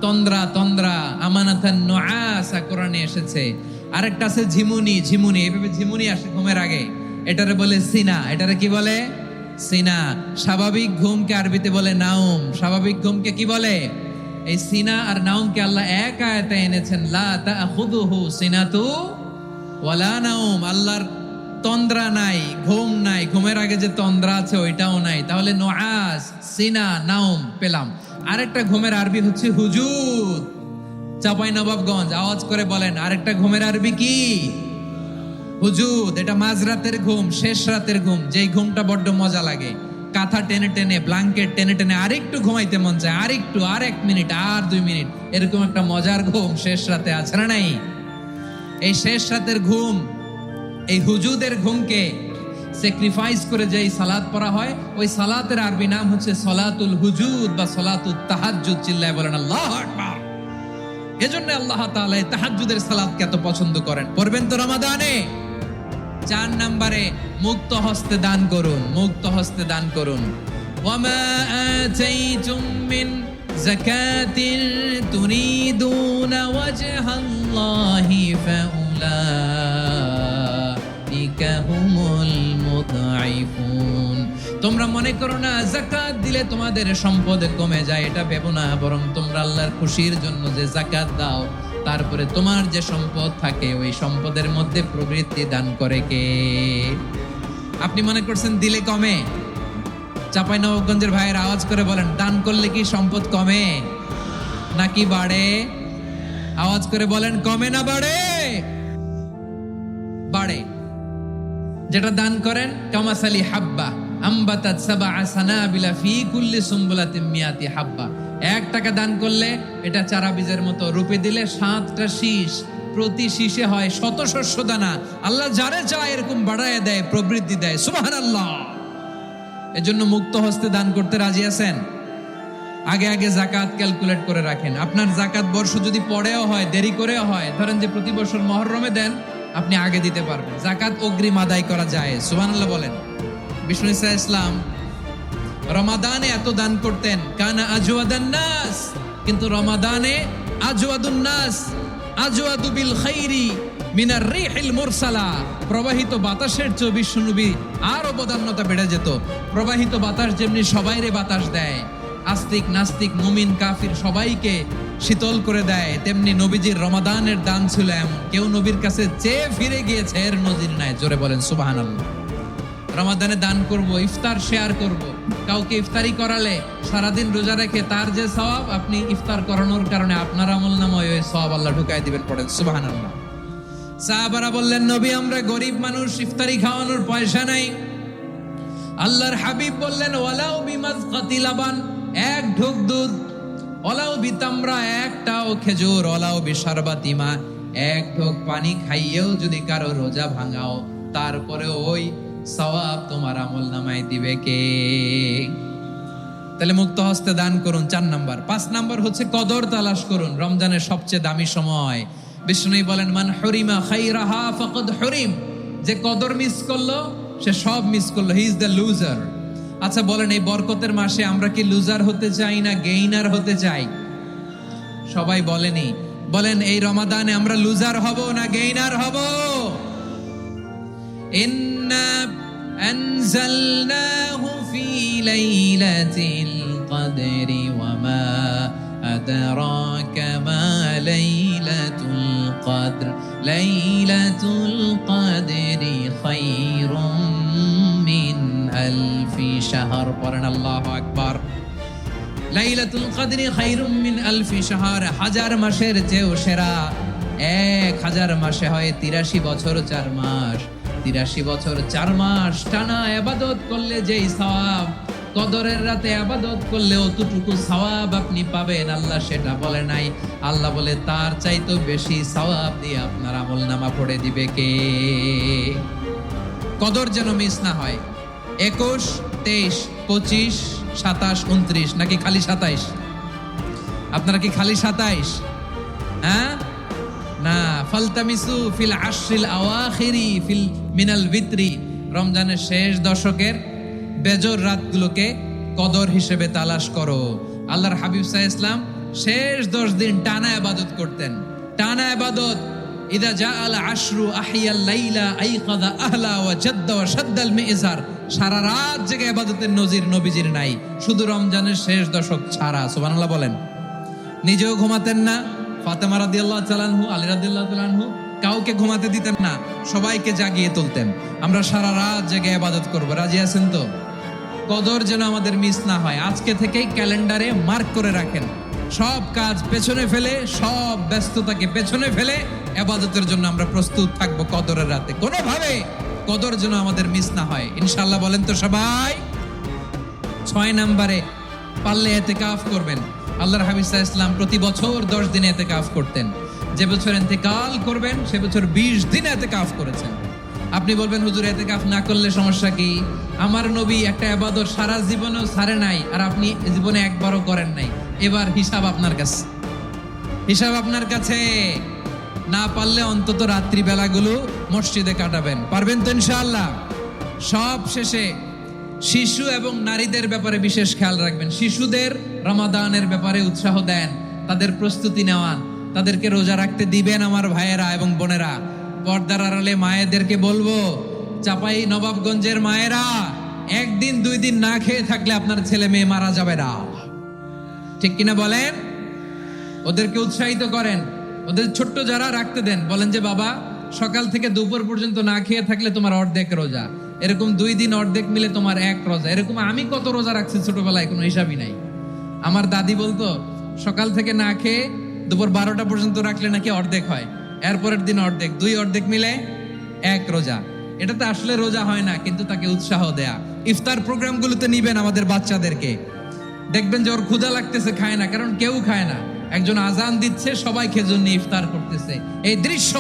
Speaker 1: তন্দ্রা, তন্দ্রা, আমানাতান নুআসা কোরআনে এসেছে। আরেকটা আছে ঝিমুনি, ঝিমুনি, এভাবে ঝিমুনি আসে ঘুমের আগে, এটারে বলে সিনা। এটারে কি বলে? সিনা। স্বাভাবিক ঘুমকে আরবিতে বলে নাউম। স্বাভাবিক ঘুমকে কি বলে? এই সিনা আর নাউমকে আল্লাহ এক আয়াতে এনেছেন, লা তাখুযুহু সিনাতু ওয়ালা নাউম। আল্লাহর তন্দ্রা নাই, ঘুম নাই। ঘুমের আগে যে তন্দ্রা আছে ওইটাও নাই। তাহলে নুআস, সিনা, নাউম পেলাম। আরেকটা ঘুমের আরবি হচ্ছে হুজুদ। চাঁপাইনবাবগঞ্জ আওয়াজ করে বলেন, আরেকটা ঘুমের আরবি কি? হুজুদ। এটা মাঝরাতের ঘুম, শেষ রাতের ঘুম, যেই ঘুমটা বড্ড মজা লাগে। কাঁথা টেনে টেনে, ব্ল্যাঙ্কেট টেনে টেনে আরেকটু ঘুমাইতে মন চায়, আরেকটু, আর 1 মিনিট, আর 2 মিনিট, এরকম একটা মজার ঘুম শেষ রাতে আছে না নাই? এই শেষ রাতের ঘুম, এই হুজুদের ঘুমকে স্যাক্রিফাইস করে যেই সালাত পড়া হয়, ওই সালাতের আরবি নাম হচ্ছে সলাতুল হুজুদ বা সলাতুত তাহাজ্জুদ। চিল্লায় বলেন আল্লাহু আকবার। এজন্য আল্লাহ তাআলা এই তাহাজ্জুদের সালাতকে এত পছন্দ করেন। পড়বেন তো রমাদানে। 4 নম্বরে মুক্ত হস্তে দান করুন, মুক্ত হস্তে দান করুন। ওয়ামা আতাইতুম মিন যাকাতিন তুরিদুনা ওয়াজহাল্লাহি ফাউলাইকা হুমুল মুদঈফুন। তোমরা মনে করো না যাকাত দিলে তোমাদের সম্পদ কমে যায়, এটা ভেবো না। বরং তোমরা আল্লাহর খুশির জন্য যে যাকাত দাও, তারপরে তোমার যে সম্পদ থাকে ওই সম্পদের মধ্যে প্রবৃত্তি দান করে কে? আপনি মনে করছেন দিলে কমে? চাঁপাইনবাবগঞ্জের ভাইয়ের আওয়াজ করে বলেন, দান করলে কি সম্পদ কমে নাকি বাড়ে? আওয়াজ করে বলেন, কমে না বাড়ে? বাড়ে। যেটা দান করেন, কামাসালি হাব্বা আম্বাতাত সাবআ সানাবিলা ফি কুল্লি সুম্বুলাতিন মিয়াতি হাব্বা। 1 টাকা দান করলে এটা চারা বীজের মতো, রূপে দিলে 7টা শীষ, প্রতি শীষে হয় 100 শস্য দানা। আল্লাহ যারে চায় এরকম বাড়ায় দেয়, প্রবৃদ্ধি দেয়। সুবহানাল্লাহ। এজন্য মুক্ত হস্তে দান করতে রাজি আছেন? আগে আগে যাকাত ক্যালকুলেট করে রাখেন। আপনার যাকাত বর্ষ যদি পরেও হয়, দেরি করেও হয়, ধরেন যে প্রতি বছর মুহররমে দেন, আপনি আগে দিতে পারবেন। যাকাত অগ্রিম আদায় করা যায়। সুবহানাল্লাহ বলেন। বিষ্ণু ঈসা ইসলাম রমাদানে এত দান করতেন, কানা আজওয়াদান নাস, কিন্তু রমাদানে আজওয়াদুন নাস আজওয়াদু বিল খাইরি মিনার রিহিল মুরসালা। প্রবাহিত বাতাসের চেয়ে বিশ্বনবী আরো বদান্যতা বেড়ে যেত। প্রবাহিত বাতাস যেমনি সবাইরে বাতাস দেয়, আস্তিক নাস্তিক মুমিন কাফির সবাইকে শীতল করে দেয়, তেমনি নবীজির রমাদানের দান ছিল এমন, কেউ নবীর কাছে চেয়ে ফিরে গিয়েছে এর নজির নাই। জোরে বলেন সুবহানাল্লাহ। রমাদানে দান করব, ইফতার শেয়ার করব। কাউকে ইফতারি করালে সারাদিন রোজা রেখে তার যে সওয়াব, আপনি ইফতার করানোর কারণে আপনার আমলনামায় ওই সওয়াব আল্লাহ ঢুকাই দিবেন। পড়েন সুবহানাল্লাহ। সাহাবারা বললেন, নবী আমরা গরিব মানুষ, ইফতারি খাওয়ানোর পয়সা নাই। আল্লাহর হাবিব বললেন, ওয়ালাউ বিমাজকাতি লাবান, 1 ঢোক দুধ, ওয়ালাউ বিতামরা, 1টাও খেজুর, ওয়ালাউ বিশারবাতি মা, 1 ঢোক পানি খাইয়েও যদি কারো রোজা ভাঙাও, তারপরে ওই সওয়াব তোমার আমলনামায় দিবে কে? তাহলে মুক্ত হস্তে দান করুন, 4 নাম্বার। 5 নাম্বার হচ্ছে কদর তালাশ করুন। রমজানের সবচেয়ে দামি সময়। বিষ্ণু বলেন, মান হুরিমা খাইরাহা ফাকাদ হুরিম। যে কদর মিস করলো সে সব মিস করলো, হি ইজ দ্য লুজার। আচ্ছা বলেন, এই বরকতের মাসে আমরা কি লুজার হতে চাই না গেইনার হতে চাই? সবাই বলেনি। বলেন, এই রমাদানে আমরা লুজার হব না গেইনার হব? ইন্না আনজালনাহু ফি লাইলাতিল কদরি ওয়া মা আদরাকা মা লাইলাতুল কদর লাইলাতুল কদরি খায়রুম মিন আলফি শাহর। পড়েন আল্লাহু আকবার। লাইলাতুল কদরি খায়রুম মিন আলফি শাহর, 1000 মাসের চেয়েও সেরা। 1000 মাসে হয় 83 বছর 4 মাস। 83 বছর 4 মাস টানা ইবাদত করলে যেই সওয়াব, কদরের রাতে ইবাদত করলে অতটুকু সওয়াব আপনি পাবেন, আল্লাহ সেটা বলে নাই। আল্লাহ বলে তার চাইতেও বেশি সওয়াব দিয়ে আপনার আমলনামা পড়ে দিবে কে? কদর যেন মিস না হয়। 21, 23, 25, 27, 29 নাকি খালি 27? আপনারা কি খালি 27? হ্যাঁ না, ফালতামিসু ফিল আশরিল আওয়াখিরি ফিল মিনাল ভিতরি, রমজানের শেষ দশকের বেজর রাতগুলোকে কদর হিসেবে তালাশ করো। আল্লাহর হাবিব সাল্লাল্লাহু আলাইহি ওয়াসাল্লাম শেষ 10 দিন টানা ইবাদত করতেন, টানা ইবাদত। ইদা জাআল আশরু আহিয়াল লাইলা আইকাযা আহলা ওয়া জাদ্দা ওয়া শাদ্দাল মিজার, সারা রাত জেগে ইবাদতের নজির নবীজির নাই, শুধু রমজানের শেষ দশক ছাড়া। সুবহানাল্লাহ বলেন। নিজেও ঘুমাতেন না, ফাতেমা রাদিয়াল্লাহু তাআলা আনহু, আলী রাদিয়াল্লাহু তাআলা আনহু কাউকে ঘুমাতে দিতেন না, সবাইকে জাগিয়ে তুলতেন। আমরা সারা রাত জেগে ইবাদত করব, রাজি আছেন তো? কদর যেন আমাদের মিস না হয়, আজকে থেকেই ক্যালেন্ডারে মার্ক করে রাখেন। সব কাজ পেছনে ফেলে, সব ব্যস্ততাকে পেছনে ফেলে ইবাদতের জন্য আমরা প্রস্তুত থাকবো কদরের রাতে। কোনোভাবে কদর যেন আমাদের মিস না হয়, ইনশাআল্লাহ বলেন তো সবাই। 6 নম্বরে পারলে ইতিকাফ করবেন। আল্লাহর হাবিব সাল্লাল্লাহু আলাইহি ওয়াসাল্লাম প্রতি বছর 10 দিন ইতিকাফ করতেন। যে বছর ইন্তেকাল করবেন সে বছর 20 দিন ইতিকাফ করেছেন। আপনি বলবেন হুজুর ইতিকাফ না করলে সমস্যা কি? আমার নবী একটা ইবাদত সারা জীবনেও ছাড়ে নাই, আর আপনি জীবনে একবারও করেন নাই। এবার হিসাব আপনার কাছে, হিসাব আপনার কাছে। না পারলে অন্তত রাত্রি বেলাগুলো মসজিদে কাটাবেন, পারবেন তো ইনশাআল্লাহ? সব শেষে শিশু এবং নারীদের ব্যাপারে বিশেষ খেয়াল রাখবেন। শিশুদের রমাদানের ব্যাপারে উৎসাহ দেন, তাদের প্রস্তুতি নেওয়ান, তাদেরকে রোজা রাখতে দিবেন। আমার ভাইয়েরা এবং বোনেরা, পর্দার আড়ালে মায়েদেরকে বলবো, চাপাই নবাবগঞ্জের মায়েরা, 1 দিন 2 দিন না খেয়ে থাকলে আপনার ছেলে মেয়ে মারা যাবে না, ঠিক কিনা বলেন? ওদেরকে উৎসাহিত করেন, ওদের ছোট্ট যারা রাখতে দেন, বলেন যে বাবা সকাল থেকে দুপুর পর্যন্ত না খেয়ে থাকলে তোমার অর্ধেক রোজা, এরকম 2 দিন অর্ধেক মিলে তোমার 1 রোজা। এরকম আমি কত রোজা রাখছি ছোটবেলায়, কোনো হিসাবই নাই। আমার দাদি বলতো সকাল থেকে না খেয়ে দুপুর 12টা পর্যন্ত রাখলে নাকি অর্ধেক হয়, এরপরের দিন অর্ধেক, 2 অর্ধেক মিলে 1 রোজা। এটা তো আসলে রোজা হয় না, কিন্তু তাকে উৎসাহ দেয়া। ইফতার প্রোগ্রামগুলোতে নিবেন আমাদের বাচ্চাদেরকে, দেখবেন যে ওর ক্ষুধা লাগতেছে, খায় না, কারণ কেউ খায় না। একজন আজান দিচ্ছে, সবাই খেজুর নিয়ে ইফতার করতেছে। এই দৃশ্য,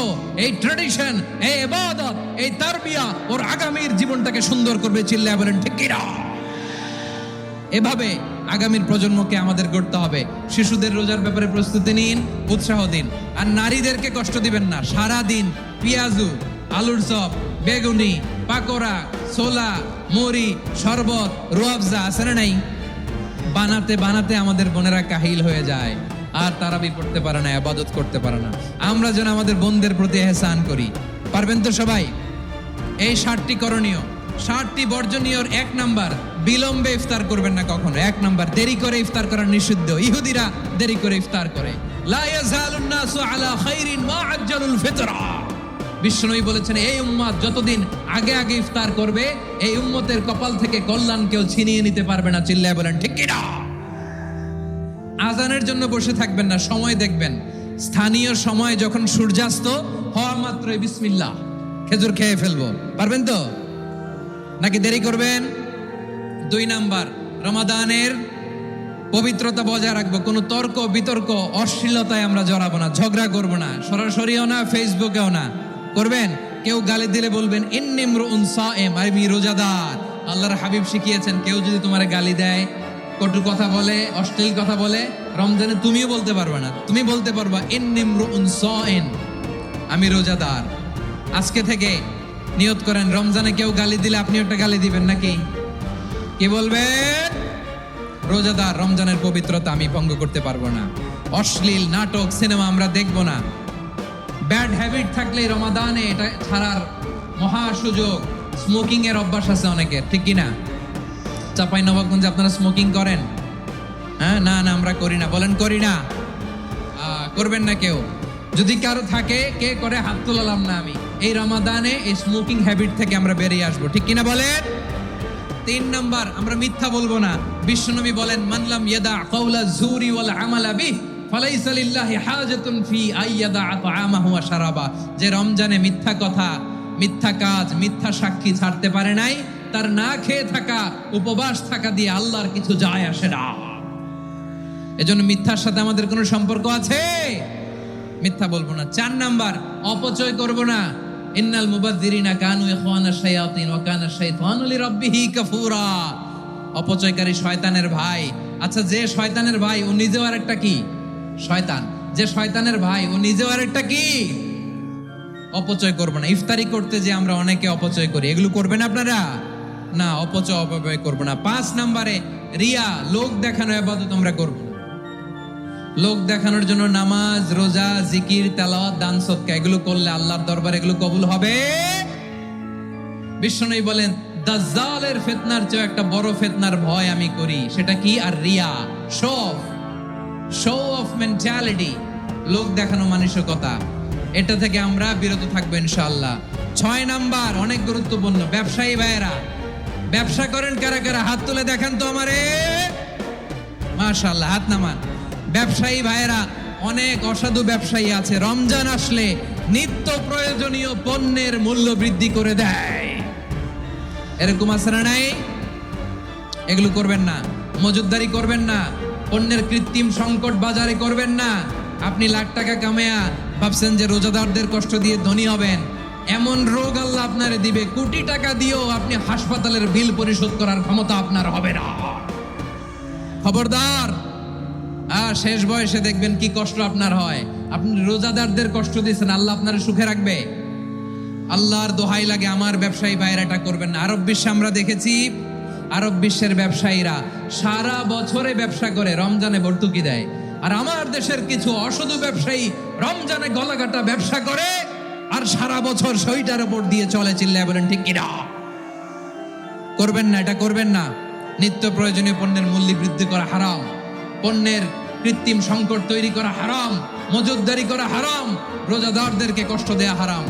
Speaker 1: এই ট্র্যাডিশন, এই ইবাদত, এই তারবিয়া ওর আগামীর জীবনটাকে সুন্দর করবে। চিল্লায়া বলেন ঠিক কি না? এভাবে আগামীর প্রজন্মকে আমাদের গড়তে হবে। শিশুদের রোজার ব্যাপারে প্রস্তুতি নিন, উৎসাহ দিন। আর নারীদেরকে কষ্ট দিবেন না। সারা দিন পেঁয়াজু, আলুর চপ, বেগুনি, পাকোড়া, ছোলা, মুড়ি, শরবত, রুয়াবজা আছে না নাই? বানাতে বানাতে আমাদের বোনেরা কাহিল হয়ে যায়, আর তারাবি পড়তে পারে না, ইবাদত করতে পারে না। আমরা যেন আমাদের বোনদের প্রতি ইহসান করি, পারবেন তো সবাই? এই 7টি করণীয়, 7টি বর্জনীয়। 1 নাম্বার, বিলম্বে ইফতার করবেন না কখনো। 1 নাম্বার, দেরি করে ইফতার করা নিষিদ্ধ। ইহুদিরা দেরি করে ইফতার করে। লা ইয়াজালুন নাসু আলা খাইরিন মা আজ্জালুল ফিতরা। বিশ্বনবী বলেছেন, এই উম্মত যতদিন আগে আগে ইফতার করবে, এই উম্মতের কপাল থেকে কল্যাণ কেউ ছিনিয়ে নিতে পারবে না। চিল্লায় বলেন ঠিক কি না? আজানের জন্য বসে থাকবেন না, সময় দেখবেন। স্থানীয় সময় যখন সূর্যাস্ত হওয়া মাত্রই বিসমিল্লাহ, খেজুর খেয়ে ফেলবো, পারবেন তো? নাকি দেরি করবেন? 2 নাম্বার, রমাদানের পবিত্রতা বজায় রাখবো। কোনো তর্ক বিতর্ক অশ্লীলতায় আমরা জড়াবো না, ঝগড়া করবো না, সরাসরিও না, ফেসবুকেও না। করবেন কেউ গালি দিলে বলবেন ইন্নিমরুন সায়েম, আমি রোজাদার। আল্লাহর হাবিব শিখিয়েছেন, কেউ যদি তোমারে গালি দেয়, কটু কথা বলে, অশ্লীল কথা বলে, রমজানে তুমিও বলতে পারবে না। তুমি বলতে পারবা ইন্নিমরুন সায়েম, আমি রোজাদার। আজকে থেকে নিয়ত করেন, রমজানে কেউ গালি দিলে আপনি একটা গালি দিবেন নাকি? কি বলবেন? রোজাদার, রমজানের পবিত্রতা আমি ভঙ্গ করতে পারবো না। অশ্লীল নাটক, সিনেমা আমরা দেখবো না। ব্যাড হ্যাবিট থাকলে রমাদানে এটা ছাড়ার মহা সুযোগ। স্মোকিং এর অভ্যাস আছে অনেকের, ঠিক কিনা? চাপাই নবাবগঞ্জে আপনারা স্মোকিং করেন? হ্যাঁ, না না আমরা করি না। বলেন করি না? করবেন না কেউ। যদি কারো থাকে, কে করে হাত তোলালাম না আমি। এই রমাদানে এই স্মোকিং হ্যাবিট থেকে আমরা বেরিয়ে আসবো, ঠিক কিনা বলেন? 3 নাম্বার, আমরা মিথ্যা বলবো না। বিশ্বনবী বলেন, মানলাম ইয়াদা কাওলা যুরি ওয়াল আমালা বিহি ফালাইসা লিল্লাহি হাজাতুন ফি আইয়াদা তাআমাহু ওয়া শারাবা। যে রমজানে মিথ্যা কথা, মিথ্যা কাজ, মিথ্যা সাক্ষী ছাড়তে পারে নাই, তার না খেয়ে থাকা, উপবাস থাকা দিয়ে আল্লাহর কিছু যায় আসে না। এজন্য মিথ্যার সাথে আমাদের কোনো সম্পর্ক আছে? মিথ্যা বলবো না। 4 নাম্বার, অপচয় করব না। ইন্নাল মুবাযযিরিনা কানু ইখওয়ানাশ শায়াতিন ওয়া কানা শাইতানু লিরাব্বিহি কাফুরা। অপচয়কারী শয়তানের ভাই। আচ্ছা, যে শয়তানের ভাই ও নিজেও আরেকটা কি? শয়তান। যে শয়তানের ভাই, ও নিজেও আরেকটা কি অপচয় করবো না। ইফতারি করতে যে আমরা অনেকে অপচয় করি, এগুলো করবেন আপনারা না, অপচয় অপব্যয় করবো না। 5 নম্বরে রিয়া, লোক দেখানো ইবাদত আমরা করবো না। লোক দেখানোর জন্য নামাজ, রোজা, জিকির, তেলাওয়াত, দান, সদকা এগুলো করলে আল্লাহর দরবারে এগুলো কবুল হবে। বিশ্বনবী বলেন, দাজ্জালের ফিতনার চেয়ে একটা বড় ফিতনার ভয় আমি করি, সেটা কি? আর রিয়া, শো অফ মেন্টালিটি, লোক দেখানো মানসিকতা, এটা থেকে আমরা বিরত থাকবো ইনশাআল্লাহ। 6 নাম্বার অনেক গুরুত্বপূর্ণ, ব্যবসায়ী ভাইয়েরা, ব্যবসা করেন কারা কারা? হাত তুলে দেখেন তো আমারে, মাশাআল্লাহ, হাত নামান। ব্যবসায়ী ভাইয়েরা, অনেক অসাধু ব্যবসায়ী আছে, রমজান আসলে নিত্য প্রয়োজনীয় পণ্যের মূল্য বৃদ্ধি করে দেয়। এরকম আছে না নাই? এগুলো করবেন না। মজুদদারি করবেন না। পণ্যের কৃত্রিম সংকট বাজারে করবেন না। আপনি লাখ টাকা কামায়া ভাবছেন যে রোজাদারদের কষ্ট দিয়ে ধনী হবেন, এমন রোগ আল্লাহ আপনারে দিবে, কোটি টাকা দিয়েও আপনি হাসপাতালের বিল পরিশোধ করার ক্ষমতা আপনার হবে না। খবরদার। শেষ বয়সে দেখবেন কি কষ্ট আপনার হয়। আপনি রোজাদারদের কষ্ট দিয়েছেন, আল্লাহ আপনার সুখে রাখবে? আল্লাহর দোহাই লাগে, আমার ব্যবসায়ী ভাইয়েরা এটা করবেন না। আরব বিশ্বে আমরা দেখেছি, আরব বিশ্বের ব্যবসায়ীরা সারা বছরে ব্যবসা করে, রমজানে ভর্তুকি দেয়। আর আমার দেশের কিছু অসাধু ব্যবসায়ী রমজানে গলাকাটা ব্যবসা করে আর সারা বছর সইটার উপর দিয়ে চলে। চিল্লায় বলেন ঠিক কিনা? করবেন না, এটা করবেন না। নিত্য প্রয়োজনীয় পণ্যের মূল্য বৃদ্ধি করা হারাম, পণ্যের কৃত্রিম সংকট তৈরি করা হারাম, মজুদদারি করা হারাম, রোজাদারদেরকে কষ্ট দেয়া হারাম।